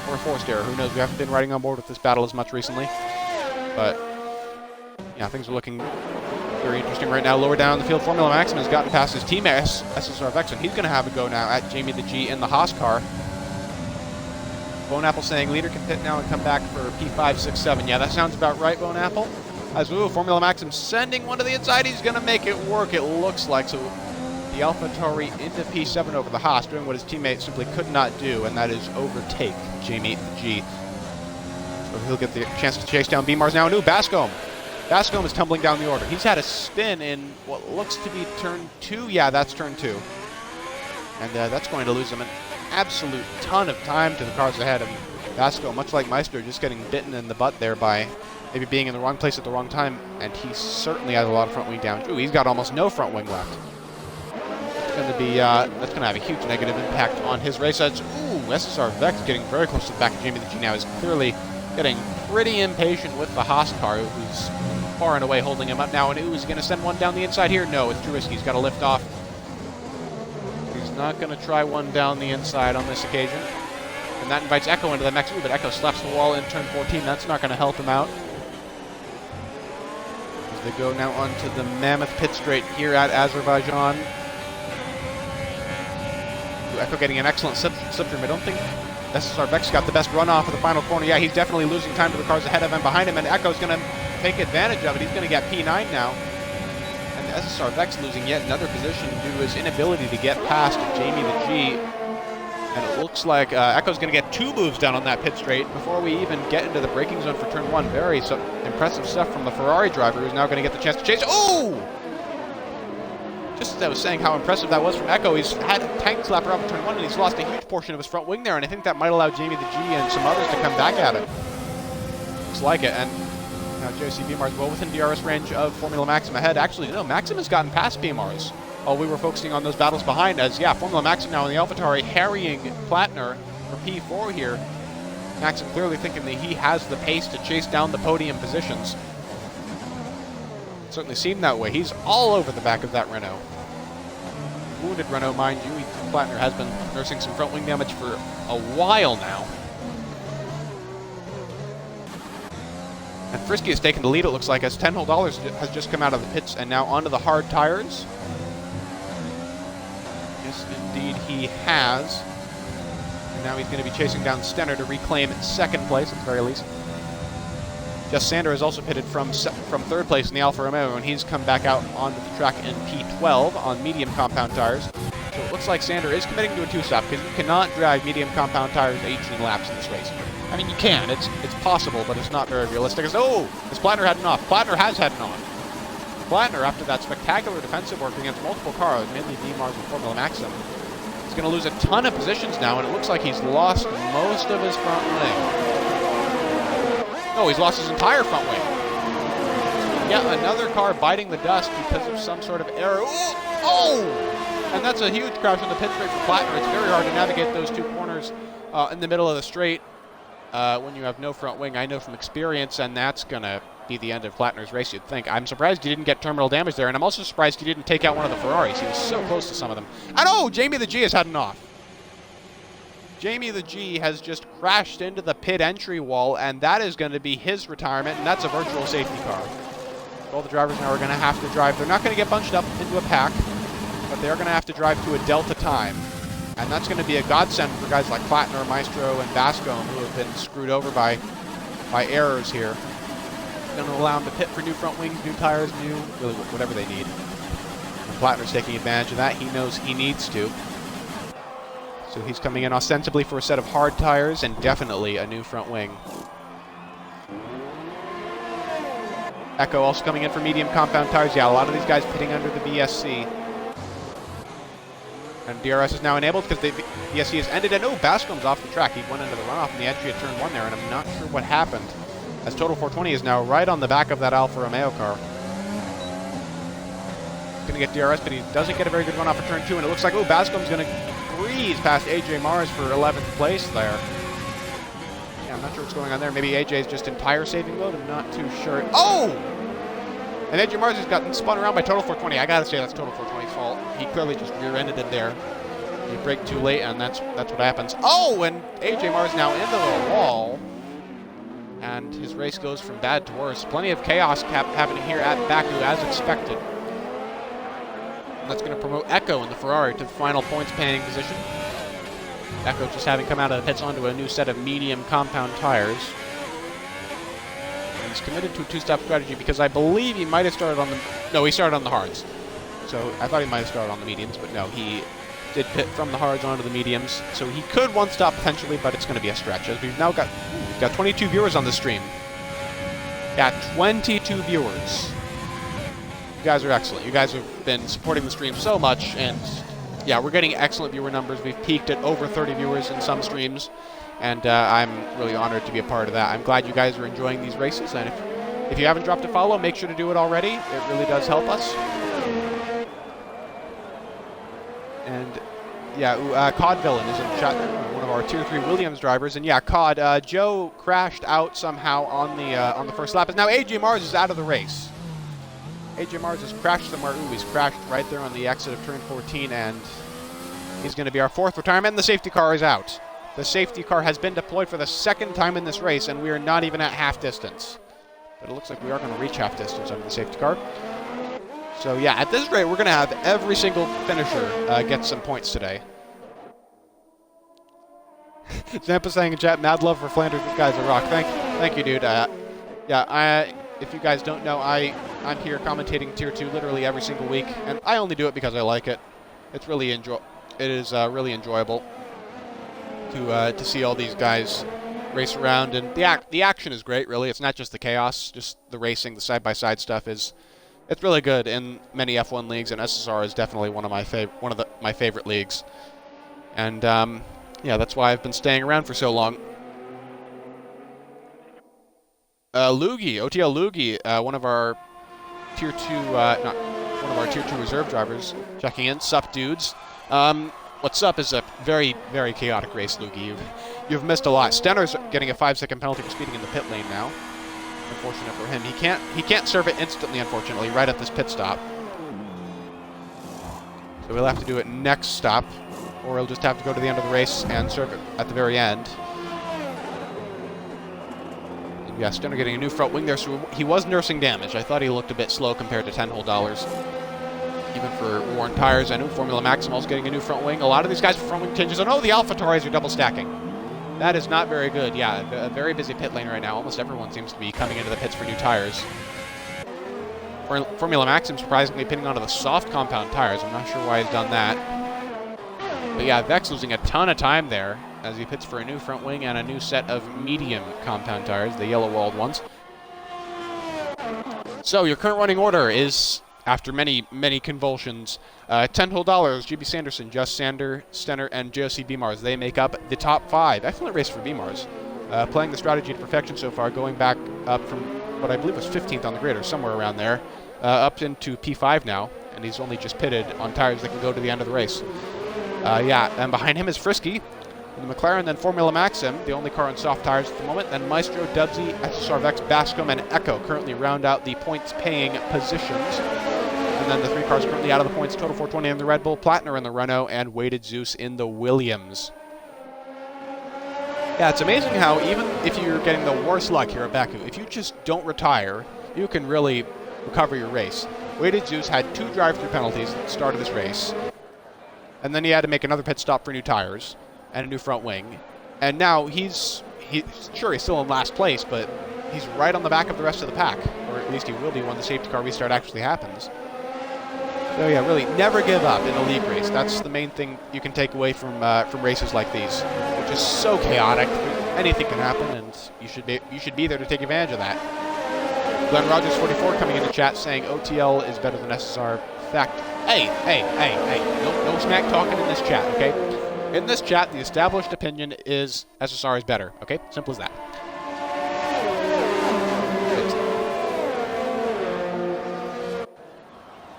Or a forced error, who knows? We haven't been riding on board with this battle as much recently. But, yeah, things are looking very interesting right now. Lower down the field, Formula Maxim has gotten past his teammate, SSR Vex, and he's going to have a go now at Jamie the G in the Haas car. Bone Apple saying leader can pit now and come back for P5, 6, 7. Yeah, that sounds about right, Bone Apple. As Formula Maxim sending one to the inside, he's going to make it work, it looks like. So the AlphaTauri into P7 over the Haas, doing what his teammate simply could not do, and that is overtake Jamie the G. So he'll get the chance to chase down Beamars now. And Bascom. Bascom is tumbling down the order. He's had a spin in what looks to be turn 2. Yeah, that's turn 2. And that's going to lose him an absolute ton of time to the cars ahead of Bascom, much like Maestro, just getting bitten in the butt there by maybe being in the wrong place at the wrong time. And he certainly has a lot of front wing damage. Ooh, he's got almost no front wing left. That's going to have a huge negative impact on his race edge. Ooh, SSR Vex getting very close to the back of Jamie the G now, is clearly getting pretty impatient with the Haas car, who's far and away holding him up now. And is he going to send one down the inside here? No, it's too risky. He's got to lift off. He's not going to try one down the inside on this occasion. And that invites Echo into the next move, but Echo slaps the wall in turn 14. That's not going to help him out. As they go now onto the Mammoth pit straight here at Azerbaijan. Echo getting an excellent slipstream. I don't think SSR Vex got the best runoff of the final corner. Yeah, he's definitely losing time to the cars ahead of him, behind him, and Echo's going to take advantage of it. He's going to get P9 now. And SSR Vex losing yet another position due to his inability to get past Jamie the G. And it looks like Echo's going to get 2 moves down on that pit straight before we even get into the braking zone for turn 1. Very impressive stuff from the Ferrari driver, who's now going to get the chance to chase. Oh! Just as I was saying how impressive that was from Echo, he's had a tank slapper up in turn 1, and he's lost a huge portion of his front wing there, and I think that might allow Jamie the G and some others to come back at it. Looks like it, and now JC Beamars well within DRS range of Formula Maxim ahead. Actually, no, Maxim has gotten past Beamars. while we were focusing on those battles behind us. Yeah, Formula Maxim now in the AlphaTauri harrying Plattner for P4 here. Maxim clearly thinking that he has the pace to chase down the podium positions. It certainly seemed that way. He's all over the back of that Renault. Wounded Renault, mind you. Plattner has been nursing some front wing damage for a while now. And Frisky has taken the lead, it looks like, as $10 has just come out of the pits and now onto the hard tires. Yes, indeed he has. And now he's going to be chasing down Stenner to reclaim second place at the very least. Gus Sander has also pitted from third place in the Alfa Romeo, and he's come back out onto the track in P12 on medium compound tires. So it looks like Sander is committing to a two-stop, because you cannot drag medium compound tires 18 laps in this race. I mean, you can. It's possible, but it's not very realistic. Oh, is Plattner heading off? Plattner has heading off. Plattner, after that spectacular defensive work against multiple cars, mainly DMARS and Formula Maxim, is going to lose a ton of positions now, and it looks like he's lost most of his front wing. No, he's lost his entire front wing. Yeah, another car biting the dust because of some sort of error. Oh! And that's a huge crash on the pit straight for Plattner. It's very hard to navigate those two corners in the middle of the straight when you have no front wing. I know from experience, and that's going to be the end of Plattner's race, you'd think. I'm surprised he didn't get terminal damage there, and I'm also surprised he didn't take out one of the Ferraris. He was so close to some of them. And oh, Jamie the G is heading off. Jamie the G has just crashed into the pit entry wall, and that is going to be his retirement, and that's a virtual safety car. All the drivers now are going to have to drive. They're not going to get bunched up into a pack, but they're going to have to drive to a delta time. And that's going to be a godsend for guys like Plattner, Maestro, and Bascombe, who have been screwed over by errors here. Going to allow them to pit for new front wings, new tires, really whatever they need. And Plattner's taking advantage of that. He knows he needs to. So he's coming in ostensibly for a set of hard tires and definitely a new front wing. Echo also coming in for medium compound tires. Yeah, a lot of these guys pitting under the VSC. And DRS is now enabled because the VSC has ended. And oh, Bascombe's off the track. He went into the runoff in the entry at turn 1 there, and I'm not sure what happened, as Total 420 is now right on the back of that Alfa Romeo car. Going to get DRS, but he doesn't get a very good run off of turn 2, and it looks like, oh, Bascombe's going to breeze past AJ Mars for 11th place there. Yeah, I'm not sure what's going on there. Maybe AJ's just in tire saving mode. I'm not too sure. Oh! And AJ Mars has gotten spun around by Total 420. I got to say that's Total 420's fault. He clearly just rear-ended it there. You brake too late, and that's what happens. Oh, and AJ Mars now into the wall. And his race goes from bad to worse. Plenty of chaos happening here at Baku, as expected. And that's going to promote Echo in the Ferrari to the final points-panning position. Echo just having come out of the pits onto a new set of medium compound tires. And he's committed to a two-stop strategy because I believe he might have started on the... No, he started on the hards. So I thought he might have started on the mediums, but no, he did pit from the hards onto the mediums. So he could one-stop potentially, but it's going to be a stretch. As we've now got 22 viewers on the stream. Yeah, 22 viewers. You guys are excellent. You guys have been supporting the stream so much, and yeah, we're getting excellent viewer numbers. We've peaked at over 30 viewers in some streams, and I'm really honored to be a part of that. I'm glad you guys are enjoying these races, and if you haven't dropped a follow, make sure to do it already. It really does help us. And yeah, Cod Villain is in the chat, one of our Tier 3 Williams drivers. And yeah, Cod, Joe crashed out somehow on the first lap. And now AJ Mars is out of the race. AJ Mars has crashed somewhere. Ooh, he's crashed right there on the exit of turn 14, and he's going to be our 4th retirement, and the safety car is out. The safety car has been deployed for the 2nd time in this race, and we are not even at half distance. But it looks like we are going to reach half distance under the safety car. So yeah, at this rate, we're going to have every single finisher get some points today. Zampa saying in chat, mad love for Flanders. This guy's a rock. Thank you, dude. Yeah, if you guys don't know, I'm here commentating Tier 2 literally every single week, and I only do it because I like it. It's really it is really enjoyable to see all these guys race around, and the action is great. Really, it's not just the chaos, just the racing, the side-by-side stuff it's really good in many F1 leagues, and SSR is definitely one of my favorite leagues. And yeah, that's why I've been staying around for so long. Lugi, OTL Lugi, one of our Tier 2 reserve drivers, checking in. Sup, dudes? What's up is a very, very chaotic race, Lugi. You've missed a lot. Stenner's getting a 5-second penalty for speeding in the pit lane now. Unfortunate for him. He can't serve it instantly, unfortunately, right at this pit stop. So we'll have to do it next stop, or he'll just have to go to the end of the race and serve it at the very end. And yeah, Stenner getting a new front wing there, so he was nursing damage. I thought he looked a bit slow compared to $10 even for worn tires. I know Formula Maximal's getting a new front wing. A lot of these guys with front wing changes. And oh, the AlphaTauris are double stacking. That is not very good. Yeah, a very busy pit lane right now. Almost everyone seems to be coming into the pits for new tires. Formula Maxim surprisingly pitting onto the soft compound tires. I'm not sure why he's done that. But yeah, Vex losing a ton of time there as he pits for a new front wing and a new set of medium compound tires, the yellow-walled ones. So your current running order is, after many, many convulsions, $10 whole, GB Sanderson, Just Sander, Stenner, and JOC Beamars. They make up the top 5. Excellent race for Beamars. Playing the strategy to perfection so far, going back up from what I believe was 15th on the grid or somewhere around there, up into P5 now, and he's only just pitted on tires that can go to the end of the race. Yeah, and behind him is Frisky, the McLaren, then Formula Maxim, the only car on soft tires at the moment, then Maestro, Dubsy, SSR Vex, Bascom, and Echo currently round out the points-paying positions. And then the 3 cars currently out of the points, Total 420 in the Red Bull, Plattner in the Renault, and Weighted Zeus in the Williams. Yeah, it's amazing how even if you're getting the worst luck here at Baku, if you just don't retire, you can really recover your race. Weighted Zeus had 2 drive-through penalties at the start of this race, and then he had to make another pit stop for new tires and a new front wing. And now he's still in last place, but he's right on the back of the rest of the pack, or at least he will be when the safety car restart actually happens. So yeah, really, never give up in a league race. That's the main thing you can take away from races like these, which is so chaotic. Anything can happen, and you should be there to take advantage of that. Glenn Rogers 44 coming into chat saying OTL is better than SSR. Fact. Hey, no smack talking in this chat, okay? In this chat, the established opinion is SSR is better, okay? Simple as that.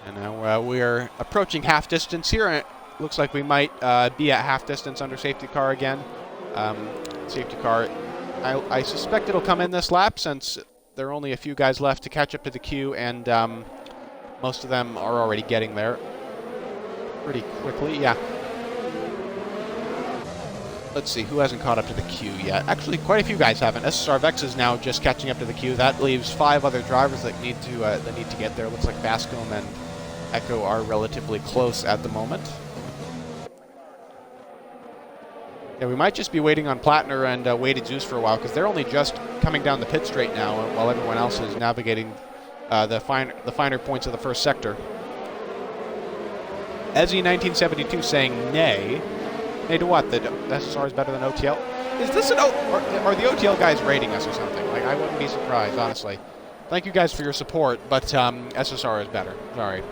And now we're approaching half distance here, and it looks like we might be at half distance under safety car again. Safety car, I suspect it'll come in this lap since there are only a few guys left to catch up to the queue, and most of them are already getting there pretty quickly. Yeah. Let's see, who hasn't caught up to the queue yet? Actually, quite a few guys haven't. SSR Vex is now just catching up to the queue. That leaves 5 other drivers that need to get there. Looks like Bascom and Echo are relatively close at the moment. Yeah, we might just be waiting on Plattner and Weighted Zeus for a while, because they're only just coming down the pit straight now, while everyone else is navigating the finer points of the first sector. Ezzy1972 saying nay. Nay to what? That SSR is better than OTL? Is this an are the OTL guys rating us or something? Like, I wouldn't be surprised, honestly. Thank you guys for your support, but SSR is better. Sorry.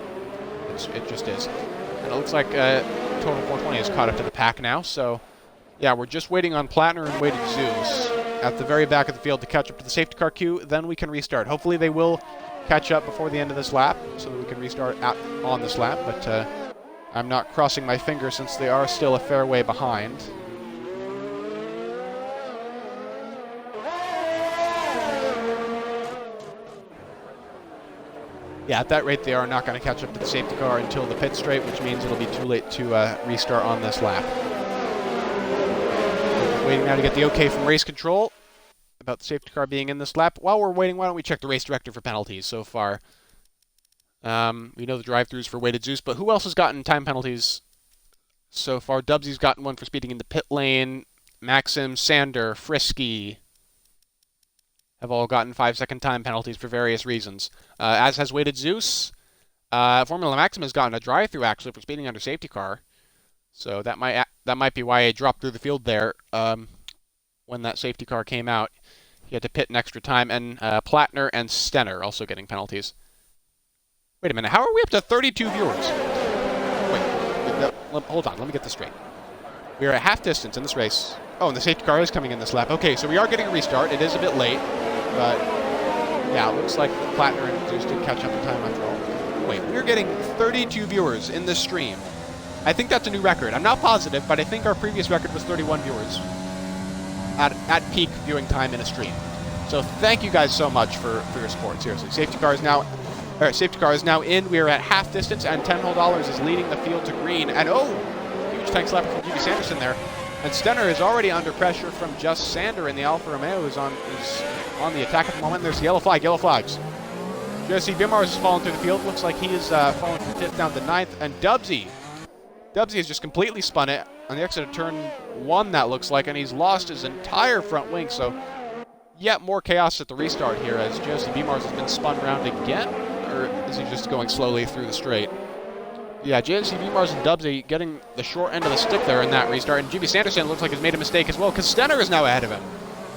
It just is. And it looks like Total 420 has caught up to the pack now, so yeah, we're just waiting on Plattner and Weighted Zeus at the very back of the field to catch up to the safety car queue, then we can restart. Hopefully they will catch up before the end of this lap so that we can restart on this lap, but I'm not crossing my fingers since they are still a fair way behind. Yeah, at that rate they are not going to catch up to the safety car until the pit straight, which means it'll be too late to restart on this lap. Waiting now to get the okay from race control about the safety car being in this lap. While we're waiting, why don't we check the race director for penalties so far? We know the drive-thrus for Weighted Zeus, but who else has gotten time penalties so far? Dubsy's gotten one for speeding in the pit lane. Maxim, Sander, Frisky have all gotten 5-second time penalties for various reasons. As has Weighted Zeus. Formula Maxim has gotten a drive-thru actually for speeding under safety car. So that might be why I dropped through the field there when that safety car came out. He had to pit an extra time, and Plattner and Stenner also getting penalties. Wait a minute, how are we up to 32 viewers? Wait, hold on, let me get this straight. We are at half distance in this race. Oh, and the safety car is coming in this lap. Okay, so we are getting a restart. It is a bit late, but yeah, it looks like Plattner and Zeus did catch up in time after all. Wait, we're getting 32 viewers in this stream. I think that's a new record. I'm not positive, but I think our previous record was 31 viewers at peak viewing time in a stream. So thank you guys so much for your support, seriously. Safety car is now in. We are at half distance, and $10 whole is leading the field to green. And oh, huge tank slapper from GB Sanderson there. And Stenner is already under pressure from Just Sander in the Alfa Romeo, who's on the attack at the moment. There's the yellow flags. Jesse Bimars has fallen through the field. Looks like he is falling from 5th down to 9th. And Dubsy Dubsy has just completely spun it on the exit of turn 1, that looks like, and he's lost his entire front wing, so yet more chaos at the restart here as Josie B-Mars has been spun around again, or is he just going slowly through the straight? Yeah, JC B-Mars and Dubsy getting the short end of the stick there in that restart, and GB Sanderson looks like he's made a mistake as well, because Stenner is now ahead of him.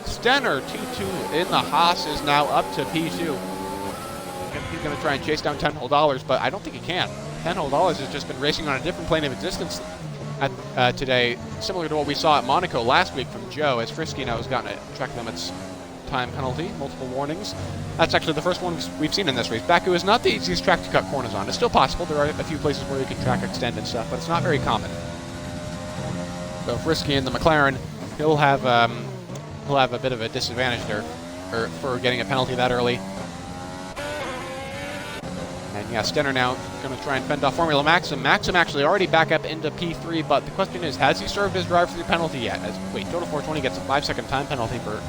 Stenner, 2-2 in the Haas, is now up to P2. He's going to try and chase down $10 whole, but I don't think he can. $10 whole has just been racing on a different plane of existence today, similar to what we saw at Monaco last week from Joe, as Frisky now has gotten a track limits time penalty, multiple warnings. That's actually the first one we've seen in this race. Baku is not the easiest track to cut corners on. It's still possible. There are a few places where you can track extend and stuff, but it's not very common. So Frisky in the McLaren, he'll have a bit of a disadvantage there for getting a penalty that early. And yeah, Stenner now going to try and fend off Formula Maxim. Maxim actually already back up into P3, but the question is, has he served his drive-through penalty yet? Wait, Total 420 gets a 5-second time penalty for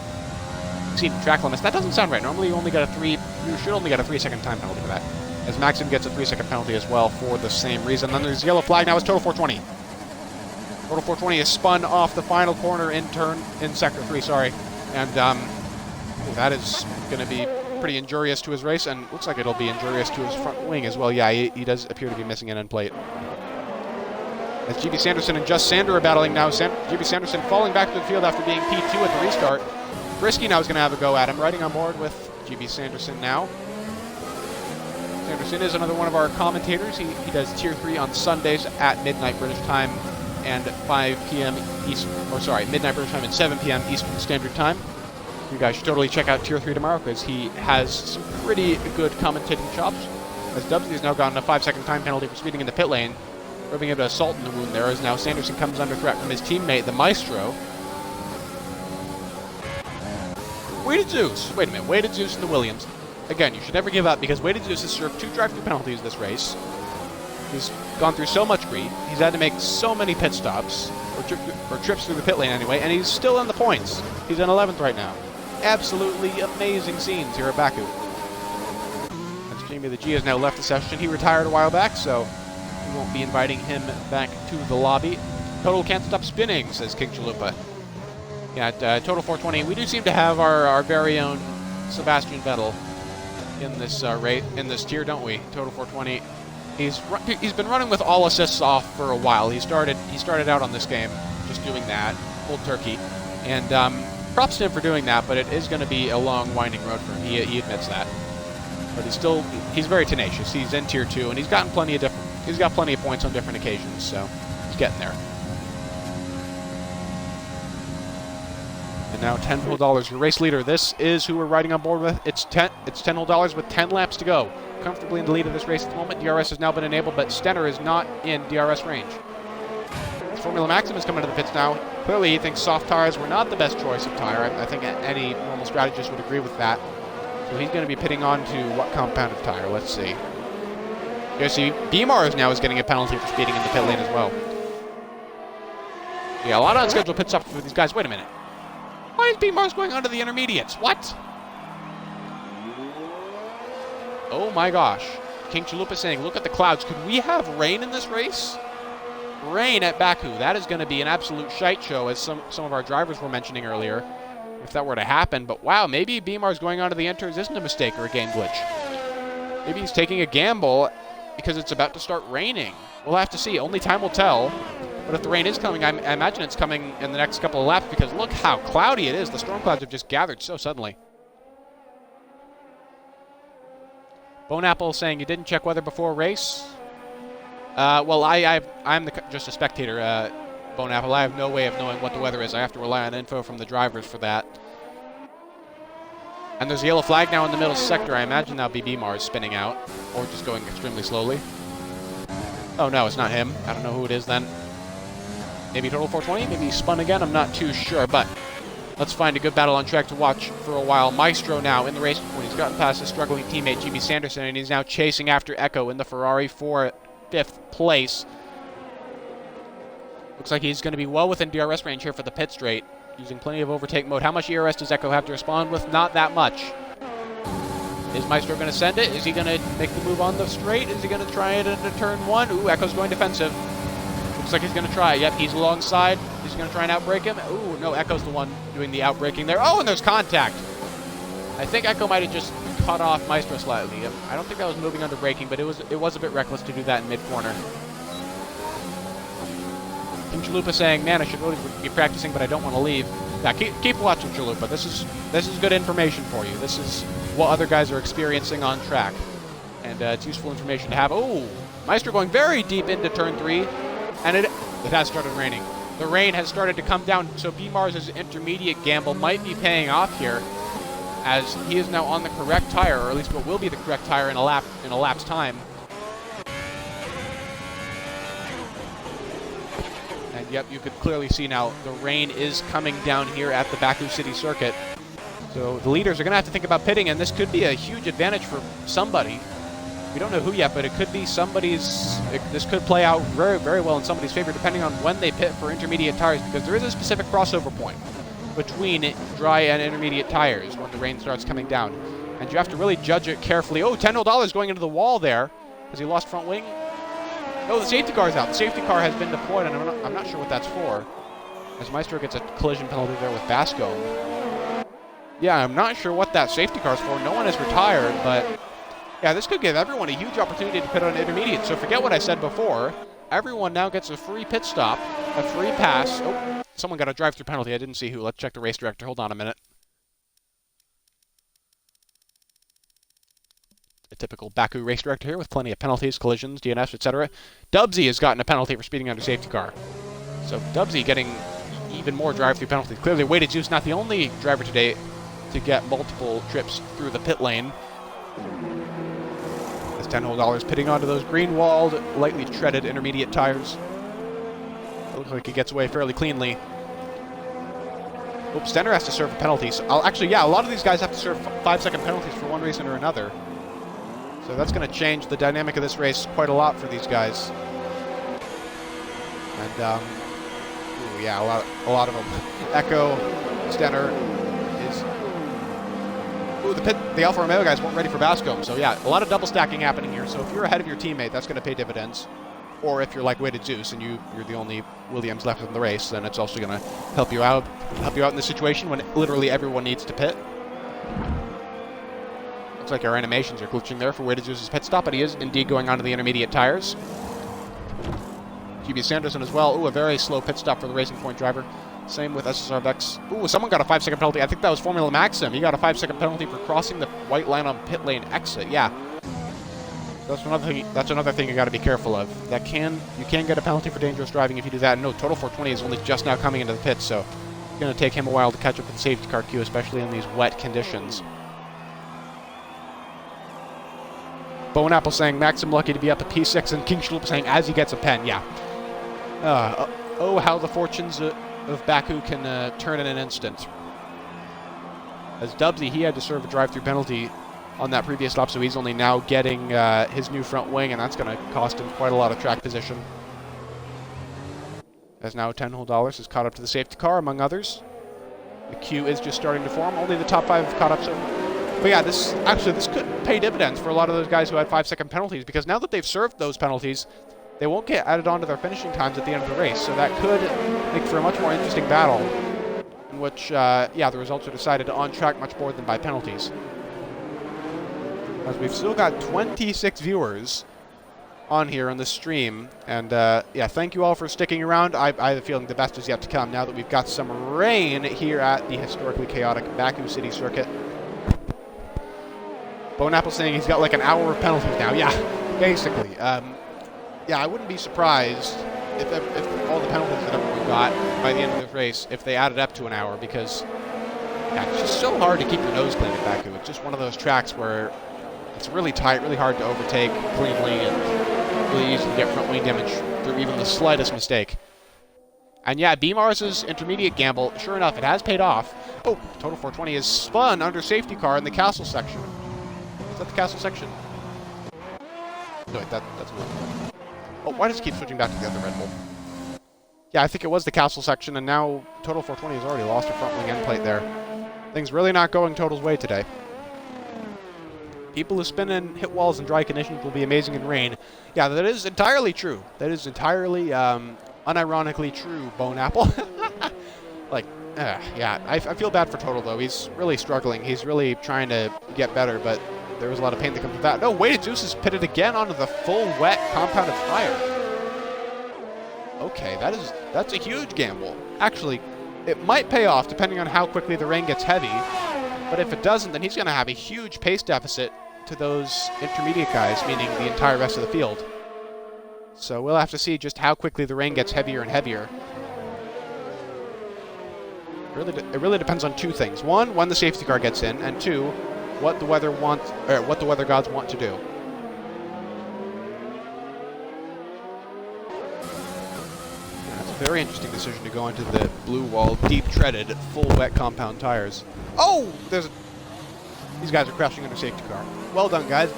exceeding track limits. That doesn't sound right. Normally you should only get a 3-second time penalty for that. As Maxim gets a 3-second penalty as well for the same reason. Then there's yellow flag. Now it's Total 420. Total 420 is spun off the final corner in Sector 3, sorry. And that is going to be pretty injurious to his race, and looks like it'll be injurious to his front wing as well. Yeah, he does appear to be missing an end plate. As GB Sanderson and Just Sander are battling now. GB Sanderson falling back to the field after being P2 at the restart. Frisky now is going to have a go at him, riding on board with GB Sanderson now. Sanderson is another one of our commentators. He does Tier 3 on Sundays at midnight British time and 5 p.m. midnight British time and 7 p.m. Eastern Standard Time. You guys should totally check out Tier 3 tomorrow because he has some pretty good commentating chops. As Dubsy has now gotten a 5-second time penalty for speeding in the pit lane, rubbing a bit of salt in the wound there, as now Sanderson comes under threat from his teammate, the Maestro. Weighted Zeus. Wait a minute. Weighted Zeus and the Williams. Again, you should never give up because Weighted Zeus has served 2 drive-through penalties this race. He's gone through so much grief. He's had to make so many pit stops, or trips through the pit lane anyway, and he's still in the points. He's in 11th right now. Absolutely amazing scenes here at Baku. As Jamie the G has now left the session. He retired a while back, so we won't be inviting him back to the lobby. Total can't stop spinning, says King Chalupa. Yeah, at Total 420, we do seem to have our very own Sebastian Vettel in this tier, don't we? Total 420. He's been running with all assists off for a while. He started out on this game just doing that, cold turkey, and props to him for doing that. But it is going to be a long, winding road for him. He admits that, but he's very tenacious. He's in Tier 2, and he's got plenty of points on different occasions, so he's getting there. And now $10 whole, your race leader. This is who we're riding on board with. It's $10 whole with 10 laps to go. Comfortably in the lead of this race at the moment. DRS has now been enabled, but Stenner is not in DRS range. Formula Maxim is coming to the pits now. Clearly he thinks soft tires were not the best choice of tire. I think any normal strategist would agree with that. So he's going to be pitting on to what compound of tire? Let's see. You see, B-Mars now is getting a penalty for speeding in the pit lane as well. Yeah, a lot of unscheduled pit stops for these guys. Wait a minute. Why is B-Mars going onto the intermediates? What? Oh my gosh. King Chalupa saying, look at the clouds. Could we have rain in this race? Rain at Baku. That is going to be an absolute shite show, as some of our drivers were mentioning earlier, if that were to happen. But wow, maybe B-Mars going onto the inters isn't a mistake or a game glitch. Maybe he's taking a gamble because it's about to start raining. We'll have to see. Only time will tell. But if the rain is coming, I imagine it's coming in the next couple of laps because look how cloudy it is. The storm clouds have just gathered so suddenly. Bone Apple saying you didn't check weather before race. Well, I'm just a spectator, Bone Apple. I have no way of knowing what the weather is. I have to rely on info from the drivers for that. And there's a yellow flag now in the middle sector. I imagine that'll be B-Mars spinning out, or just going extremely slowly. Oh no, it's not him. I don't know who it is then. Maybe Total 420, maybe he spun again, I'm not too sure, but let's find a good battle on track to watch for a while. Maestro now in the race when he's gotten past his struggling teammate, GB Sanderson, and he's now chasing after Echo in the Ferrari for 5th place. Looks like he's going to be well within DRS range here for the pit straight, using plenty of overtake mode. How much ERS does Echo have to respond with? Not that much. Is Maestro going to send it? Is he going to make the move on the straight? Is he going to try it into turn 1? Ooh, Echo's going defensive. Looks like he's going to try. Yep, he's alongside. He's going to try and outbrake him. Ooh, no, Echo's the one doing the outbraking there. Oh, and there's contact. I think Echo might have just cut off Maestro slightly. I don't think that was moving under braking, but it was a bit reckless to do that in mid-corner. King Chalupa saying, man, I should really be practicing, but I don't want to leave. Yeah, keep watching, Chalupa. This is good information for you. This is what other guys are experiencing on track. And it's useful information to have. Oh, Maestro going very deep into turn 3. And it has started raining. The rain has started to come down, so B-Mars' intermediate gamble might be paying off here, as he is now on the correct tire, or at least what will be the correct tire in a lap's time. And yep, you could clearly see now the rain is coming down here at the Baku City Circuit. So the leaders are going to have to think about pitting, and this could be a huge advantage for somebody. We don't know who yet, but it could be somebody's. This could play out very, very well in somebody's favor, depending on when they pit for intermediate tires, because there is a specific crossover point between dry and intermediate tires when the rain starts coming down, and you have to really judge it carefully. Oh, $10 going into the wall there. Has he lost front wing? No, the safety car is out. The safety car has been deployed, and I'm not sure what that's for, as Maestro gets a collision penalty there with Bascom. Yeah, I'm not sure what that safety car is for. No one is retired, but yeah, this could give everyone a huge opportunity to pit on intermediate. So forget what I said before. Everyone now gets a free pit stop, a free pass. Oh, someone got a drive-through penalty. I didn't see who. Let's check the race director. Hold on a minute. A typical Baku race director here with plenty of penalties, collisions, DNFs, etc. Dubsy has gotten a penalty for speeding under safety car. So Dubsy getting even more drive-through penalties. Clearly, Weighted Zeus not the only driver today to get multiple trips through the pit lane. As $10 pitting onto those green-walled, lightly treaded intermediate tires. It looks like he gets away fairly cleanly. Oops, Stenner has to serve a penalty. So a lot of these guys have to serve 5-second penalties for one reason or another. So that's going to change the dynamic of this race quite a lot for these guys. And, a lot of them. Echo, Stenner is... Ooh, the Alfa Romeo guys weren't ready for Bascom. So yeah, a lot of double stacking happening here. So if you're ahead of your teammate, that's going to pay dividends. Or if you're like Weighted Zeus and you're the only Williams left in the race, then it's also going to help you out in this situation when literally everyone needs to pit. Looks like our animations are glitching there for Weighted Zeus' pit stop, but he is indeed going onto the intermediate tires. GB Sanderson as well. Ooh, a very slow pit stop for the Racing Point driver. Same with SSR Vex. Ooh, someone got a 5-second penalty. I think that was Formula Maxim. He got a 5-second penalty for crossing the white line on pit lane exit. Yeah. That's another thing you got to be careful of. You can get a penalty for dangerous driving if you do that. And no, Total 420 is only just now coming into the pits, so it's going to take him a while to catch up with the safety car queue, especially in these wet conditions. Bone Apple saying Maxim lucky to be up at P6, and King Chalupa saying as he gets a pen. Yeah. Oh, how the fortunes of Baku can turn in an instant. As Dubsy, he had to serve a drive-through penalty on that previous lap, so he's only now getting his new front wing, and that's going to cost him quite a lot of track position. As now $10 is caught up to the safety car, among others. The queue is just starting to form. Only the top 5 have caught up so far. But yeah, this could pay dividends for a lot of those guys who had 5-second penalties, because now that they've served those penalties, they won't get added on to their finishing times at the end of the race. So that could make for a much more interesting battle, in which, the results are decided on track much more than by penalties. As we've still got 26 viewers on here on the stream, and thank you all for sticking around. I have a feeling the best is yet to come now that we've got some rain here at the historically chaotic Baku City Circuit. Bone Apple saying he's got like an hour of penalties now. Yeah, basically. I wouldn't be surprised if all the penalties that everyone got by the end of this race, if they added up to an hour, because it's just so hard to keep your nose clean at Baku. It's just one of those tracks where it's really tight, really hard to overtake cleanly, and really easy to get front wing damage through even the slightest mistake. And yeah, B-Mars's intermediate gamble, sure enough, it has paid off. Oh, Total 420 is spun under safety car in the castle section. Is that the castle section? No, wait, that's one. Oh, why does it keep switching back to the other Red Bull? Yeah, I think it was the castle section, and now Total 420 has already lost a front wing end plate there. Things really not going Total's way today. People who spin in hit walls in dry conditions will be amazing in rain. Yeah, that is entirely true. That is entirely unironically true, Bone Apple. Like, yeah, I feel bad for Total, though. He's really struggling. He's really trying to get better, but there was a lot of pain that comes with that. No, Weighted Zeus is pitted again onto the full wet compounded tire. Okay, that's a huge gamble. Actually, it might pay off depending on how quickly the rain gets heavy, but if it doesn't, then he's going to have a huge pace deficit to those intermediate guys, meaning the entire rest of the field. So we'll have to see just how quickly the rain gets heavier and heavier. It really depends on two things. One, when the safety car gets in, and two, what the weather gods want to do. That's a very interesting decision to go into the blue wall, deep treaded, full wet compound tires. Oh, these guys are crashing under safety car. Well done, guys.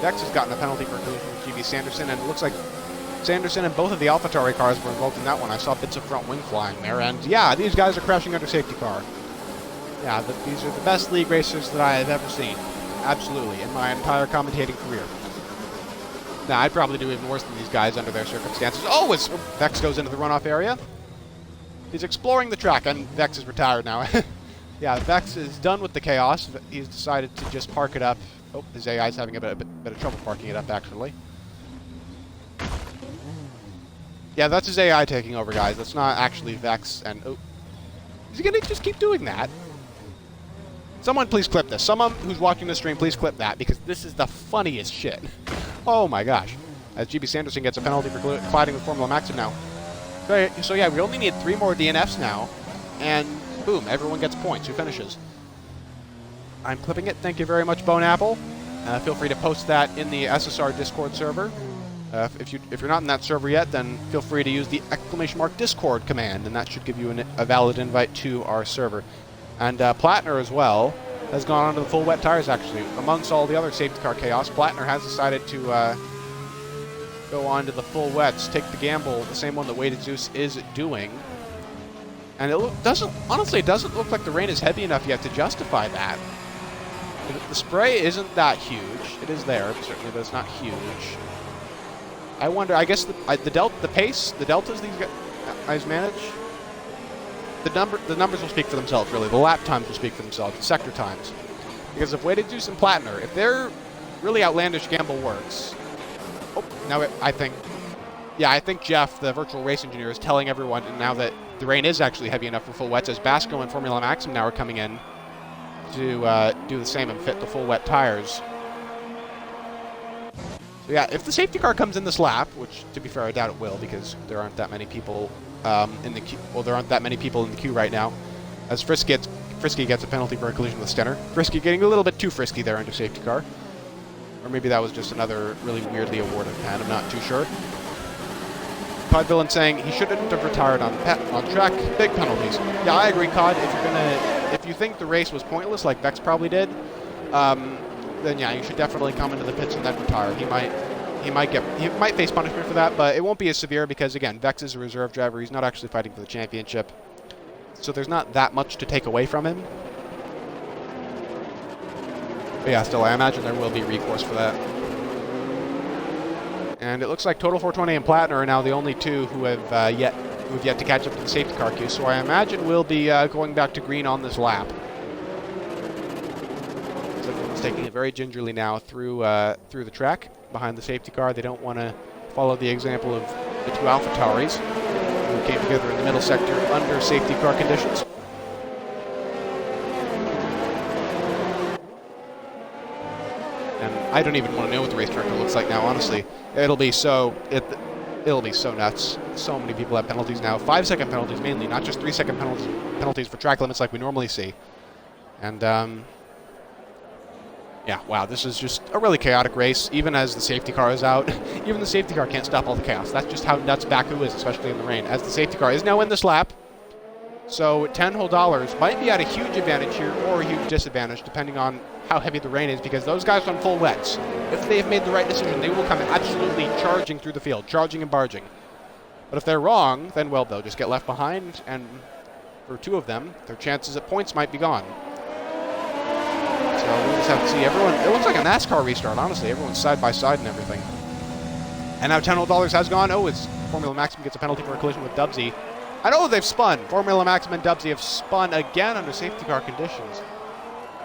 Vex has gotten a penalty for collision with GB Sanderson, and it looks like Sanderson and both of the AlphaTauri cars were involved in that one. I saw bits of front wing flying there, and yeah, these guys are crashing under safety car. Yeah, these are the best league racers that I have ever seen. Absolutely, in my entire commentating career. Now, I'd probably do even worse than these guys under their circumstances. Oh, as Vex goes into the runoff area. He's exploring the track, and Vex is retired now. Yeah, Vex is done with the chaos. He's decided to just park it up. Oh, his AI is having a bit of trouble parking it up, actually. Yeah, that's his AI taking over, guys. That's not actually Vex, and oh. Is he gonna just keep doing that? Someone please clip this. Someone who's watching the stream, please clip that, because this is the funniest shit. Oh my gosh. As GB Sanderson gets a penalty for colliding with Formula Maxim now. So yeah, we only need 3 more DNFs now, and boom, everyone gets points. Who finishes? I'm clipping it. Thank you very much, Bone Apple. Feel free to post that in the SSR Discord server. If you're not in that server yet, then feel free to use the !Discord command, and that should give you a valid invite to our server. And Plattner as well has gone onto the full wet tires, actually. Amongst all the other safety car chaos, Plattner has decided to go on to the full wets, take the gamble, the same one that Weighted Zeus is doing. And it doesn't look like the rain is heavy enough yet to justify that. The spray isn't that huge. It is there, certainly, but it's not huge. I wonder, I guess the pace, the deltas these guys manage, the numbers will speak for themselves, really. The lap times will speak for themselves, the sector times. Because if Weighted Zeus and Plattner, if their really outlandish gamble works, I think Jeff, the virtual race engineer, is telling everyone now that the rain is actually heavy enough for full wets, as Basco and Formula Maxim now are coming in to do the same and fit the full wet tires. So yeah, if the safety car comes in this lap, which to be fair I doubt it will, because there aren't that many people in the queue. Well, there aren't that many people in the queue right now. As Frisky gets a penalty for a collision with Stenner. Frisky getting a little bit too frisky there under safety car, or maybe that was just another really weirdly awarded pen. I'm not too sure. Cod Villain saying he shouldn't have retired on track. Big penalties. Yeah, I agree, Cod. If you think the race was pointless, like Vex probably did, then yeah, you should definitely come into the pits and then retire. He might face punishment for that, but it won't be as severe because again, Vex is a reserve driver. He's not actually fighting for the championship, so there's not that much to take away from him. But yeah, still, I imagine there will be recourse for that. And it looks like Total 420 and Plattner are now the only two who have yet to catch up to the safety car queue. So I imagine we'll be going back to green on this lap. So everyone's taking it very gingerly now through the track behind the safety car. They don't want to follow the example of the two AlphaTauris who came together in the middle sector under safety car conditions. I don't even want to know what the race director looks like now, honestly. It'll be so nuts. So many people have penalties now. 5-second penalties mainly, not just 3-second penalties for track limits like we normally see. And, yeah, wow, this is just a really chaotic race, even as the safety car is out. Even the safety car can't stop all the chaos. That's just how nuts Baku is, especially in the rain. As the safety car is now in this lap, so $10 whole might be at a huge advantage here or a huge disadvantage, depending on how heavy the rain is, because those guys are on full wets. If they have made the right decision, they will come absolutely charging through the field, charging and barging. But if they're wrong, then, well, they'll just get left behind, and for two of them, their chances at points might be gone. So we'll just have to see everyone. It looks like a NASCAR restart, honestly. Everyone's side by side and everything. And now $10 has gone. Oh, it's Formula Maximum gets a penalty for a collision with Dubsy. I know they've spun. Formula Maximum and Dubsy have spun again under safety car conditions.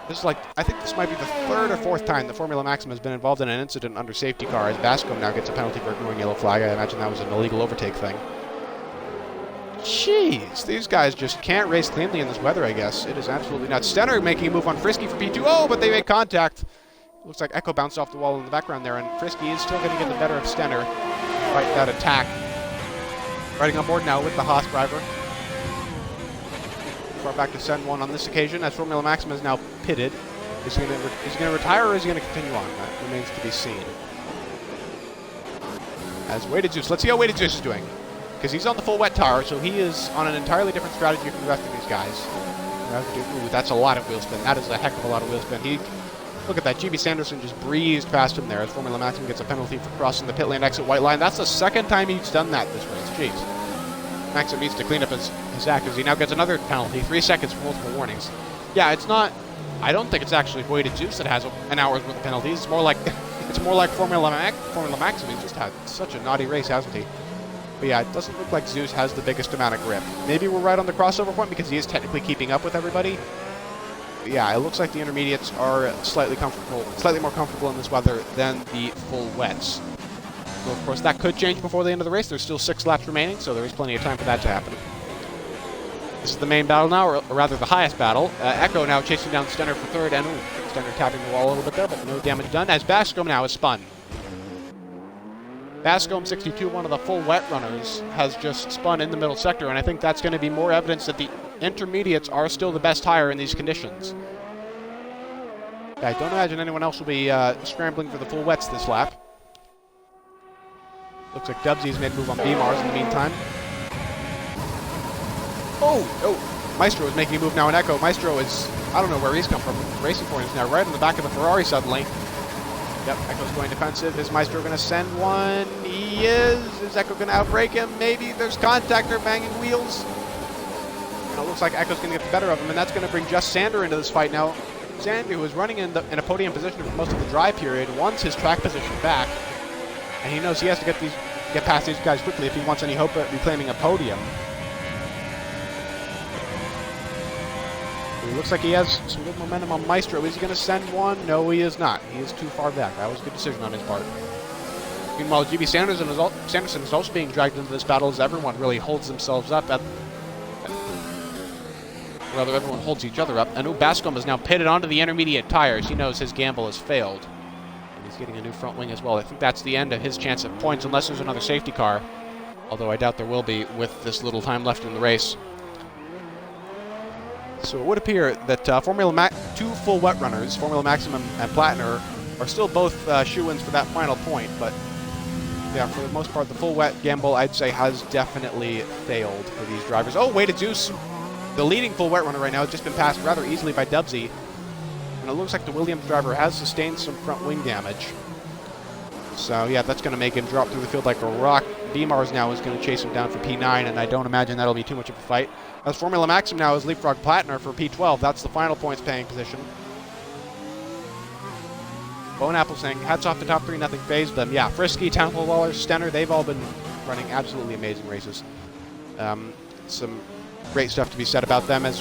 This is like, I think this might be the third or fourth time that Formula Maximum has been involved in an incident under safety car, as Bascom now gets a penalty for ignoring yellow flag. I imagine that was an illegal overtake thing. Jeez, these guys just can't race cleanly in this weather, I guess. It is absolutely nuts. Stenner making a move on Frisky for P2. Oh, but they make contact. Looks like Echo bounced off the wall in the background there, and Frisky is still going to get the better of Stenner despite that attack. Riding on board now with the Haas driver. Far back to send one on this occasion, as Formula Maximum is now pitted. Is he going to retire, or is he going to continue on? That remains to be seen. As Weighted Zeus, let's see how Weighted Zeus is doing. Because he's on the full wet tire, so he is on an entirely different strategy from the rest of these guys. Ooh, that's a lot of wheel spin. That is a heck of a lot of wheel spin. Look at that. GB Sanderson just breezed past him there as Formula Maximum gets a penalty for crossing the pit lane exit white line. That's the second time he's done that this race. Jeez. Maximum needs to clean up his act as he now gets another penalty. 3 seconds for multiple warnings. Yeah, it's not... I don't think it's actually Weighted Zeus that has an hour's worth of penalties. It's more like Formula Maximum. He's just had such a naughty race, hasn't he? But yeah, it doesn't look like Zeus has the biggest amount of grip. Maybe we're right on the crossover point because he is technically keeping up with everybody. But yeah, it looks like the intermediates are slightly more comfortable in this weather than the full wets. So of course that could change before the end of the race. There's still 6 laps remaining, so there is plenty of time for that to happen. This is the main battle now, or rather the highest battle. Echo now chasing down Stenner for third, and Stenner tapping the wall a little bit there, but no damage done, as Bascom now is spun. Bascom 62, one of the full wet runners, has just spun in the middle sector, and I think that's going to be more evidence that the intermediates are still the best tire in these conditions. I don't imagine anyone else will be scrambling for the full wets this lap. Looks like Dubsy's made a move on B-Mars in the meantime. Oh, Maestro is making a move now in Echo. Maestro is, I don't know where he's come from. Racing point is now right on the back of the Ferrari suddenly. Yep, Echo's going defensive. Is Maestro going to send one? He is. Is Echo going to outbrake him? Maybe. There's contact. They're banging wheels. And it looks like Echo's going to get the better of him, and that's going to bring just Sander into this fight now. Sander, who was running in a podium position for most of the dry period, wants his track position back, and he knows he has to get past these guys quickly if he wants any hope at reclaiming a podium. It looks like he has some good momentum on Maestro. Is he going to send one? No, he is not. He is too far back. That was a good decision on his part. Meanwhile, GB Sanderson is also being dragged into this battle as everyone really holds themselves up. Rather, everyone holds each other up. And Bascom is now pitted onto the intermediate tires. He knows his gamble has failed. And he's getting a new front wing as well. I think that's the end of his chance at points, unless there's another safety car. Although I doubt there will be with this little time left in the race. So it would appear that two full wet runners, Formula Maximum and Plattner, are still both shoe-ins for that final point. But yeah, for the most part, the full wet gamble, I'd say, has definitely failed for these drivers. Oh, Weighted Zeus, the leading full wet runner right now, has just been passed rather easily by Dubsy. And it looks like the Williams driver has sustained some front wing damage. So yeah, that's going to make him drop through the field like a rock. B-Mars now is going to chase him down for P9, and I don't imagine that'll be too much of a fight. As Formula Maximum now is leapfrog Plattner for P12. That's the final points paying position. Bone Apple saying, hats off the top 3, nothing phased them. Yeah, Frisky, Townhall Waller, Stenner, they've all been running absolutely amazing races. Some great stuff to be said about them. As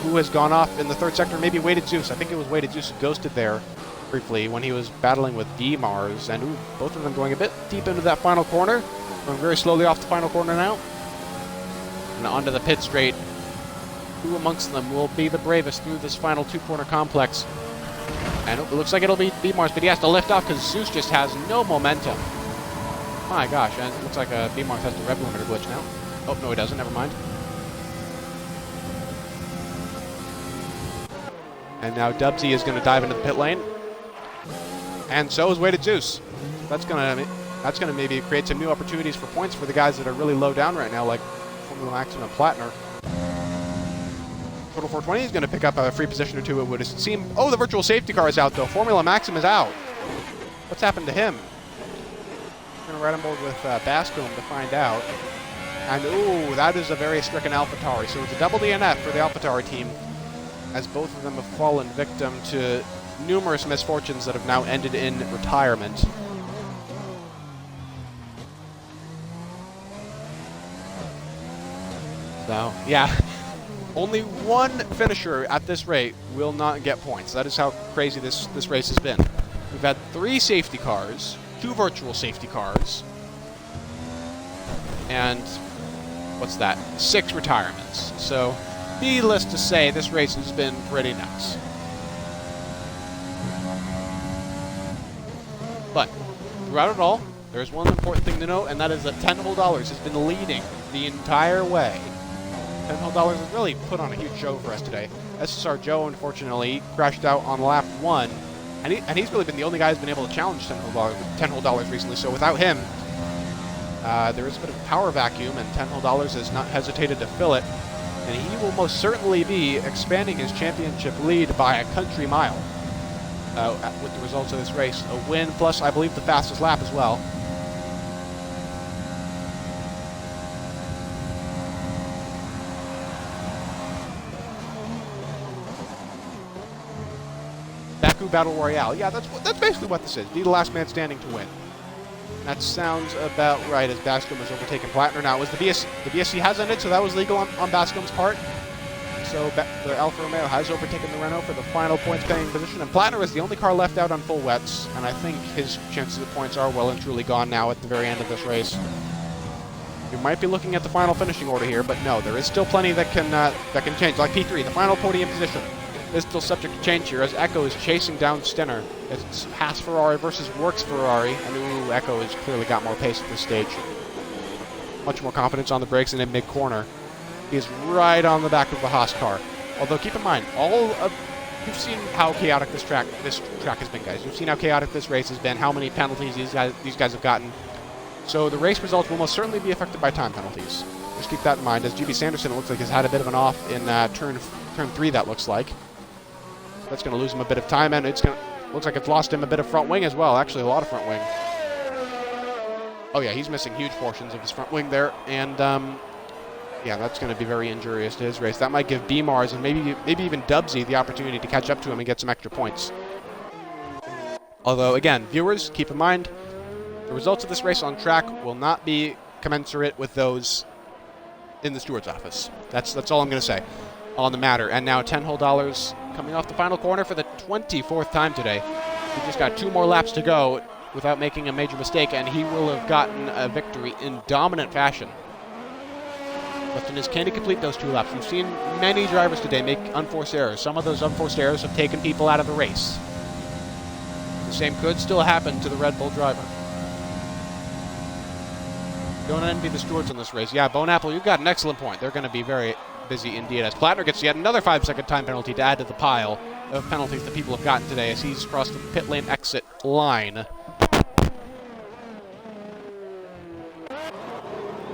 who has gone off in the third sector? Maybe Weighted Zeus. I think it was Weighted Zeus who ghosted there briefly when he was battling with B-Mars. And both of them going a bit deep into that final corner. Going very slowly off the final corner now. And onto the pit straight. Who amongst them will be the bravest through this final 2-corner complex? And it looks like it'll be B-Mars, but he has to lift off because Zeus just has no momentum. My gosh, and it looks like B-Mars has the rev limiter glitch now. Oh, no he doesn't, never mind. And now Dubsy is going to dive into the pit lane. And so is Weighted Zeus. That's going to maybe create some new opportunities for points for the guys that are really low down right now, like Formula Maximum and Plattner. Total 420 is going to pick up a free position or two, it would seem. Oh, the virtual safety car is out, though. Formula Maximum is out. What's happened to him? We're going to ride on board with Bascom to find out. And, ooh, that is a very stricken AlphaTauri. So it's a double DNF for the AlphaTauri team, as both of them have fallen victim to numerous misfortunes that have now ended in retirement. So, yeah. Only one finisher at this rate will not get points. That is how crazy this race has been. We've had 3 safety cars, 2 virtual safety cars, and what's that? 6 retirements. So, needless to say, this race has been pretty nuts. But throughout it all, there's one important thing to note, and that is that $10 has been leading the entire way. $10 has really put on a huge show for us today. SSR Joe, unfortunately, crashed out on lap 1, and he's really been the only guy who's been able to challenge $10 recently, so without him, there is a bit of a power vacuum, and $10 has not hesitated to fill it, and he will most certainly be expanding his championship lead by a country mile with the results of this race. A win, plus I believe the fastest lap as well. Battle Royale. Yeah, that's basically what this is. Be the last man standing to win. That sounds about right, as Bascom has overtaken Plattner. Now, it was the BSC has ended, so that was legal on Bascom's part. So the Alfa Romeo has overtaken the Renault for the final points-paying position, and Plattner is the only car left out on full wets, and I think his chances of points are well and truly gone now at the very end of this race. You might be looking at the final finishing order here, but no, there is still plenty that can change. Like P3, the final podium position is still subject to change here, as Echo is chasing down Stenner. It's Haas Ferrari versus Works Ferrari, and Echo has clearly got more pace at this stage. Much more confidence on the brakes and in mid-corner. He is right on the back of the Haas car. Although, keep in mind, you've seen how chaotic this track has been, guys. You've seen how chaotic this race has been, how many penalties these guys have gotten. So the race results will most certainly be affected by time penalties. Just keep that in mind, as GB Sanderson, it looks like, has had a bit of an off in turn 3, that looks like. That's going to lose him a bit of time, and looks like it's lost him a bit of front wing as well. Actually, a lot of front wing. Oh yeah, he's missing huge portions of his front wing there, and yeah, that's going to be very injurious to his race. That might give B-Mars and maybe even Dubsy the opportunity to catch up to him and get some extra points. Although, again, viewers, keep in mind, the results of this race on track will not be commensurate with those in the steward's office. That's all I'm going to say on the matter. And now $10 coming off the final corner for the 24th time today. He just got 2 more laps to go without making a major mistake, and he will have gotten a victory in dominant fashion. Question is, can he complete those 2 laps? We've seen many drivers today make unforced errors. Some of those unforced errors have taken people out of the race. The same could still happen to the Red Bull driver. Don't envy the stewards on this race. Yeah, Bone Apple, you've got an excellent point. They're going to be very busy indeed, as Plattner gets yet another 5-second time penalty to add to the pile of penalties that people have gotten today as he's crossed the pit lane exit line.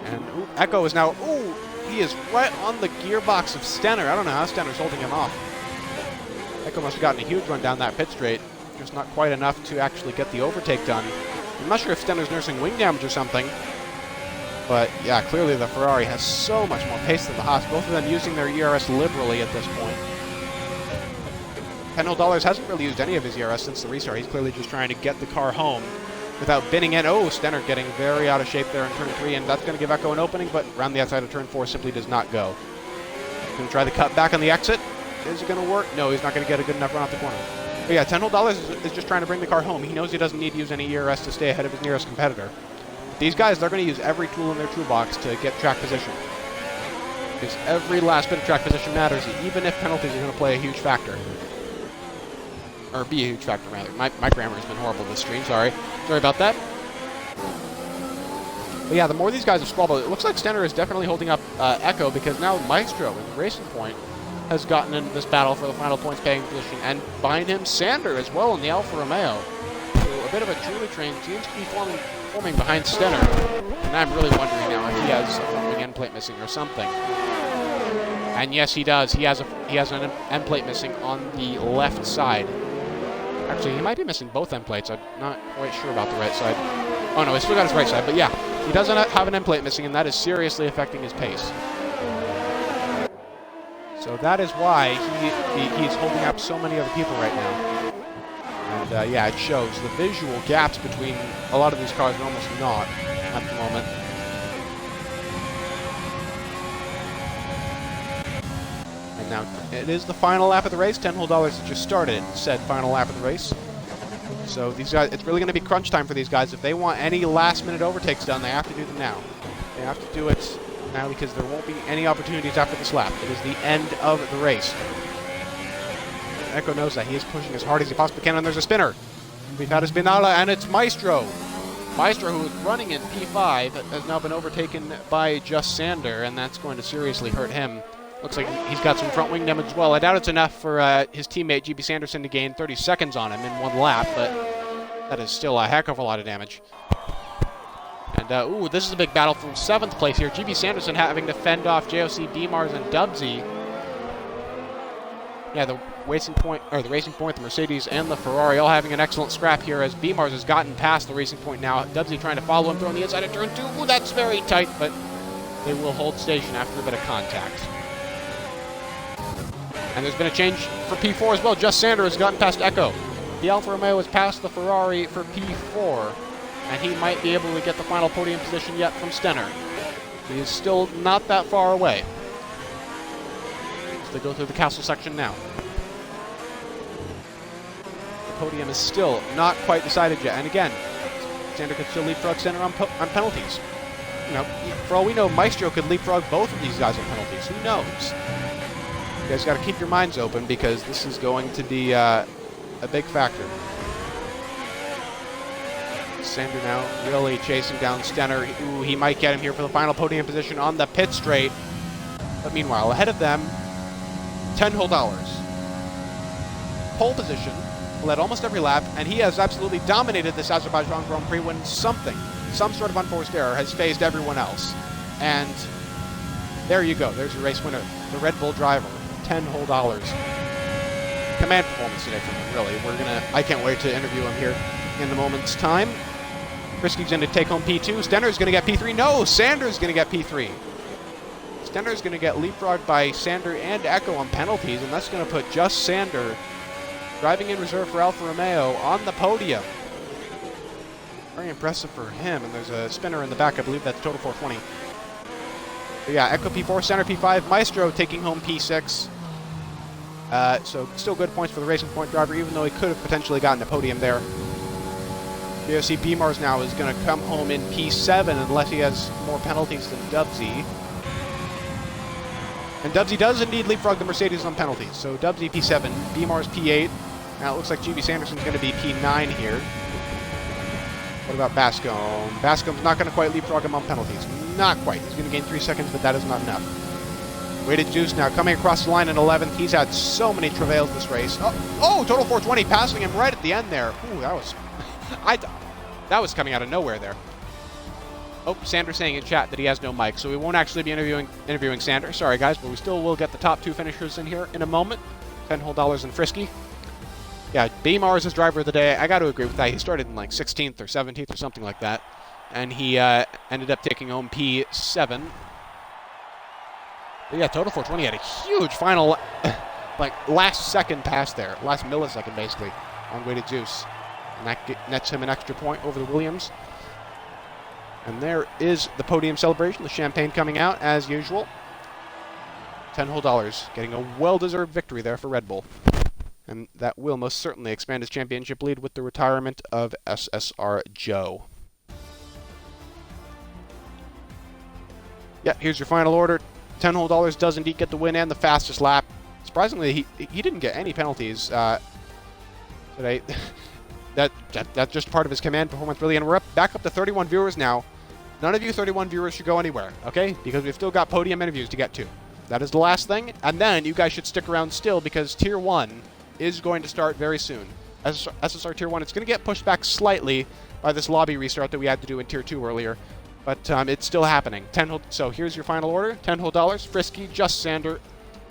And Echo is now, he is right on the gearbox of Stenner. I don't know how Stenner's holding him off. Echo must have gotten a huge run down that pit straight, just not quite enough to actually get the overtake done. I'm not sure if Stenner's nursing wing damage or something. But, yeah, clearly the Ferrari has so much more pace than the Haas, both of them using their ERS liberally at this point. $10 hasn't really used any of his ERS since the restart. He's clearly just trying to get the car home without binning in. Oh, Stenner getting very out of shape there in turn 3, and that's going to give Echo an opening, but around the outside of turn 4 simply does not go. Going to try the cut back on the exit. Is it going to work? No, he's not going to get a good enough run off the corner. But yeah, $10 is just trying to bring the car home. He knows he doesn't need to use any ERS to stay ahead of his nearest competitor. These guys, they're going to use every tool in their toolbox to get track position. Because every last bit of track position matters, even if penalties are going to play a huge factor. Or be a huge factor, rather. My grammar has been horrible this stream, sorry. Sorry about that. But yeah, the more these guys have squabbled, it looks like Stenner is definitely holding up Echo, because now Maestro, in the Racing Point, has gotten into this battle for the final points-paying position. And behind him, Sander as well in the Alfa Romeo. So a bit of a Julie train seems to be forming behind Stenner, and I'm really wondering now if he has a front wing end plate missing or something. And yes, he does. He has an end plate missing on the left side. Actually, he might be missing both end plates. I'm not quite sure about the right side. Oh no, he's still got his right side, but yeah, he doesn't have an end plate missing, and that is seriously affecting his pace. So that is why he's holding up so many other people right now. And yeah, it shows. The visual gaps between a lot of these cars are almost not at the moment. Now, it is the final lap of the race. $10 that just started said final lap of the race. So these guys, it's really going to be crunch time for these guys. If they want any last-minute overtakes done, they have to do them now. They have to do it now because there won't be any opportunities after this lap. It is the end of the race. Echo knows that. He is pushing as hard as he possibly can, and there's a spinner. We've had a spinala, and it's Maestro. Maestro, who is running in P5, has now been overtaken by Just Sander, and that's going to seriously hurt him. Looks like he's got some front wing damage as well. I doubt it's enough for his teammate GB Sanderson to gain 30 seconds on him in one lap, but that is still a heck of a lot of damage. And, ooh, this is a big battle from 7th place here. GB Sanderson having to fend off JOC, Beamars, and Dubsy. Yeah, the Racing Point, the Mercedes, and the Ferrari all having an excellent scrap here as Beamars has gotten past the Racing Point now. Dubsy trying to follow him, throwing the inside of turn 2. Ooh, that's very tight, but they will hold station after a bit of contact. And there's been a change for P4 as well. Just Sander has gotten past Echo. The Alfa Romeo has passed the Ferrari for P4, and he might be able to get the final podium position yet from Stenner. He is still not that far away. As they go through the castle section now. The podium is still not quite decided yet. And again, Sander could still leapfrog Stenner on penalties. You know, for all we know, Maestro could leapfrog both of these guys on penalties. Who knows? You guys got to keep your minds open because this is going to be a big factor. Sander now really chasing down Stenner. Ooh, he might get him here for the final podium position on the pit straight. But meanwhile, ahead of them, $10 whole dollars. Pole position, led almost every lap, and he has absolutely dominated this Azerbaijan Grand Prix when some sort of unforced error has phased everyone else. And there you go. There's your race winner, the Red Bull driver. $10 whole dollars. Command performance today from him, really. I can't wait to interview him here in a moment's time. Frisky's going to take home P2. Stenner's going to get P3. No, Sander's going to get P3. Stenner's going to get leapfrogged by Sander and Echo on penalties, and that's going to put Just Sander driving in reserve for Alfa Romeo on the podium. Very impressive for him, and there's a spinner in the back. I believe that's total 420. But yeah, Echo P4, Sander P5, Maestro taking home P6. So still good points for the Racing Point driver, even though he could have potentially gotten a podium there. JOC Beamars now is going to come home in P7 unless he has more penalties than Dubsy. And Dubsy does indeed leapfrog the Mercedes on penalties. So Dubsy P7, Beamars P8. Now it looks like GB Sanderson's going to be P9 here. What about Bascombe? Bascombe's not going to quite leapfrog him on penalties. Not quite. He's going to gain 3 seconds, but that is not enough. Weighted Juice now coming across the line in 11th. He's had so many travails this race. Oh, total 420, passing him right at the end there. Ooh, that was... that was coming out of nowhere there. Oh, Sander saying in chat that he has no mic, so we won't actually be interviewing Sander. Sorry, guys, but we still will get the top 2 finishers in here in a moment. $10 whole dollars and Frisky. Yeah, Beamars is driver of the day. I got to agree with that. He started in like 16th or 17th or something like that. And he ended up taking home P7. But yeah, total 420 had a huge final, like, last second pass there. Last millisecond, basically, on Weighted Juice. And that nets him an extra point over the Williams. And there is the podium celebration. The champagne coming out, as usual. $10 whole dollars, getting a well-deserved victory there for Red Bull. And that will most certainly expand his championship lead with the retirement of SSR Joe. Yeah, here's your final order. $10 whole dollars does indeed get the win and the fastest lap. Surprisingly, he didn't get any penalties today. That's just part of his command performance, really. And we're back up to 31 viewers now. None of you 31 viewers should go anywhere, okay? Because we've still got podium interviews to get to. That is the last thing. And then you guys should stick around still because Tier 1 is going to start very soon. SSR Tier 1, it's going to get pushed back slightly by this lobby restart that we had to do in Tier 2 earlier. But it's still happening. So here's your final order. $10 whole dollars. Frisky, Just Sander,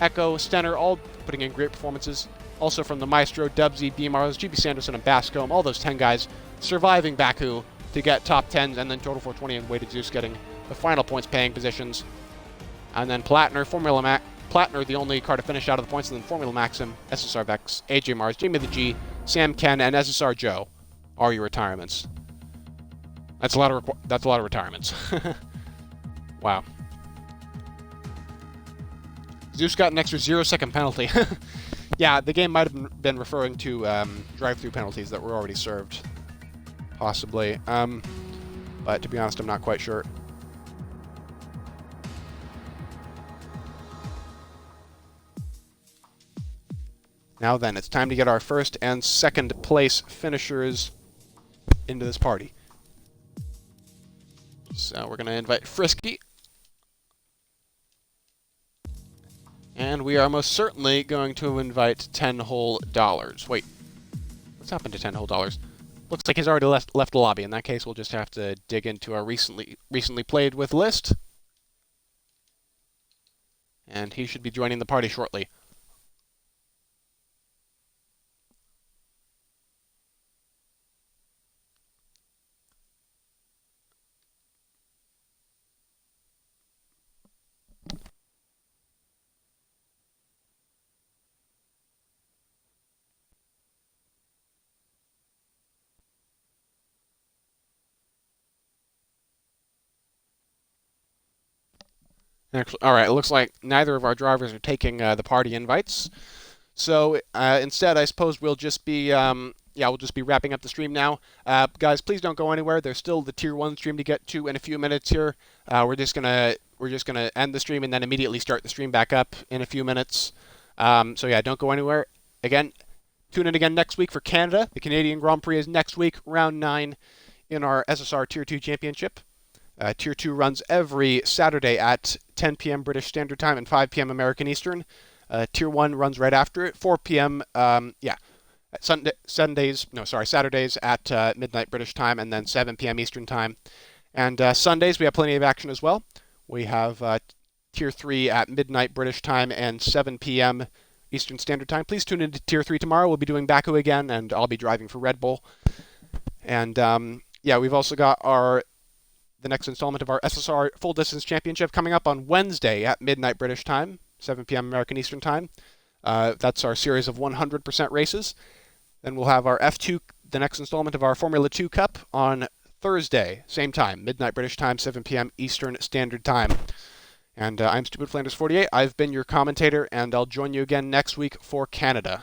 Echo, Stenner, all putting in great performances. Also from the Maestro, Dubsy, Beamars, GB Sanderson, and Bascombe, all those 10 guys surviving Baku to get top 10s, and then total 420 and Weighted Zeus getting the final points paying positions. And then Plattner, Plattner, the only car to finish out of the points, and then Formula Maxim, SSR Vex, AJ Mars, Jamie the G, Sam Ken, and SSR Joe are your retirements. That's a lot of retirements. Wow. Zeus got an extra 0-second penalty. Yeah, the game might have been referring to drive-through penalties that were already served. Possibly. But to be honest, I'm not quite sure. Now then, it's time to get our first and second place finishers into this party. So we're going to invite Frisky. And we are most certainly going to invite 10 whole dollars. Wait, what's happened to 10 whole dollars? Looks like he's already left the lobby. In that case, we'll just have to dig into our recently played with list. And he should be joining the party shortly. All right, it looks like neither of our drivers are taking the party invites. So instead, I suppose we'll just be we'll just be wrapping up the stream now. Guys, please don't go anywhere. There's still the Tier 1 stream to get to in a few minutes here. We're just gonna end the stream and then immediately start the stream back up in a few minutes. So yeah, don't go anywhere. Again, tune in again next week for Canada. The Canadian Grand Prix is next week, round 9 in our SSR Tier 2 Championship. Tier 2 runs every Saturday at 10 p.m. British Standard Time and 5 p.m. American Eastern. Tier 1 runs right after it, 4 p.m. Saturdays at midnight British Time and then 7 p.m. Eastern Time. And Sundays, we have plenty of action as well. We have Tier 3 at midnight British Time and 7 p.m. Eastern Standard Time. Please tune in to Tier 3 tomorrow. We'll be doing Baku again, and I'll be driving for Red Bull. And we've also got the next installment of our SSR Full Distance Championship coming up on Wednesday at midnight British Time, 7 p.m. American Eastern Time. That's our series of 100% races. Then we'll have our F2, the next installment of our Formula 2 Cup on Thursday, same time, midnight British Time, 7 p.m. Eastern Standard Time. And I'm Stupid Flanders 48. I've been your commentator, and I'll join you again next week for Canada.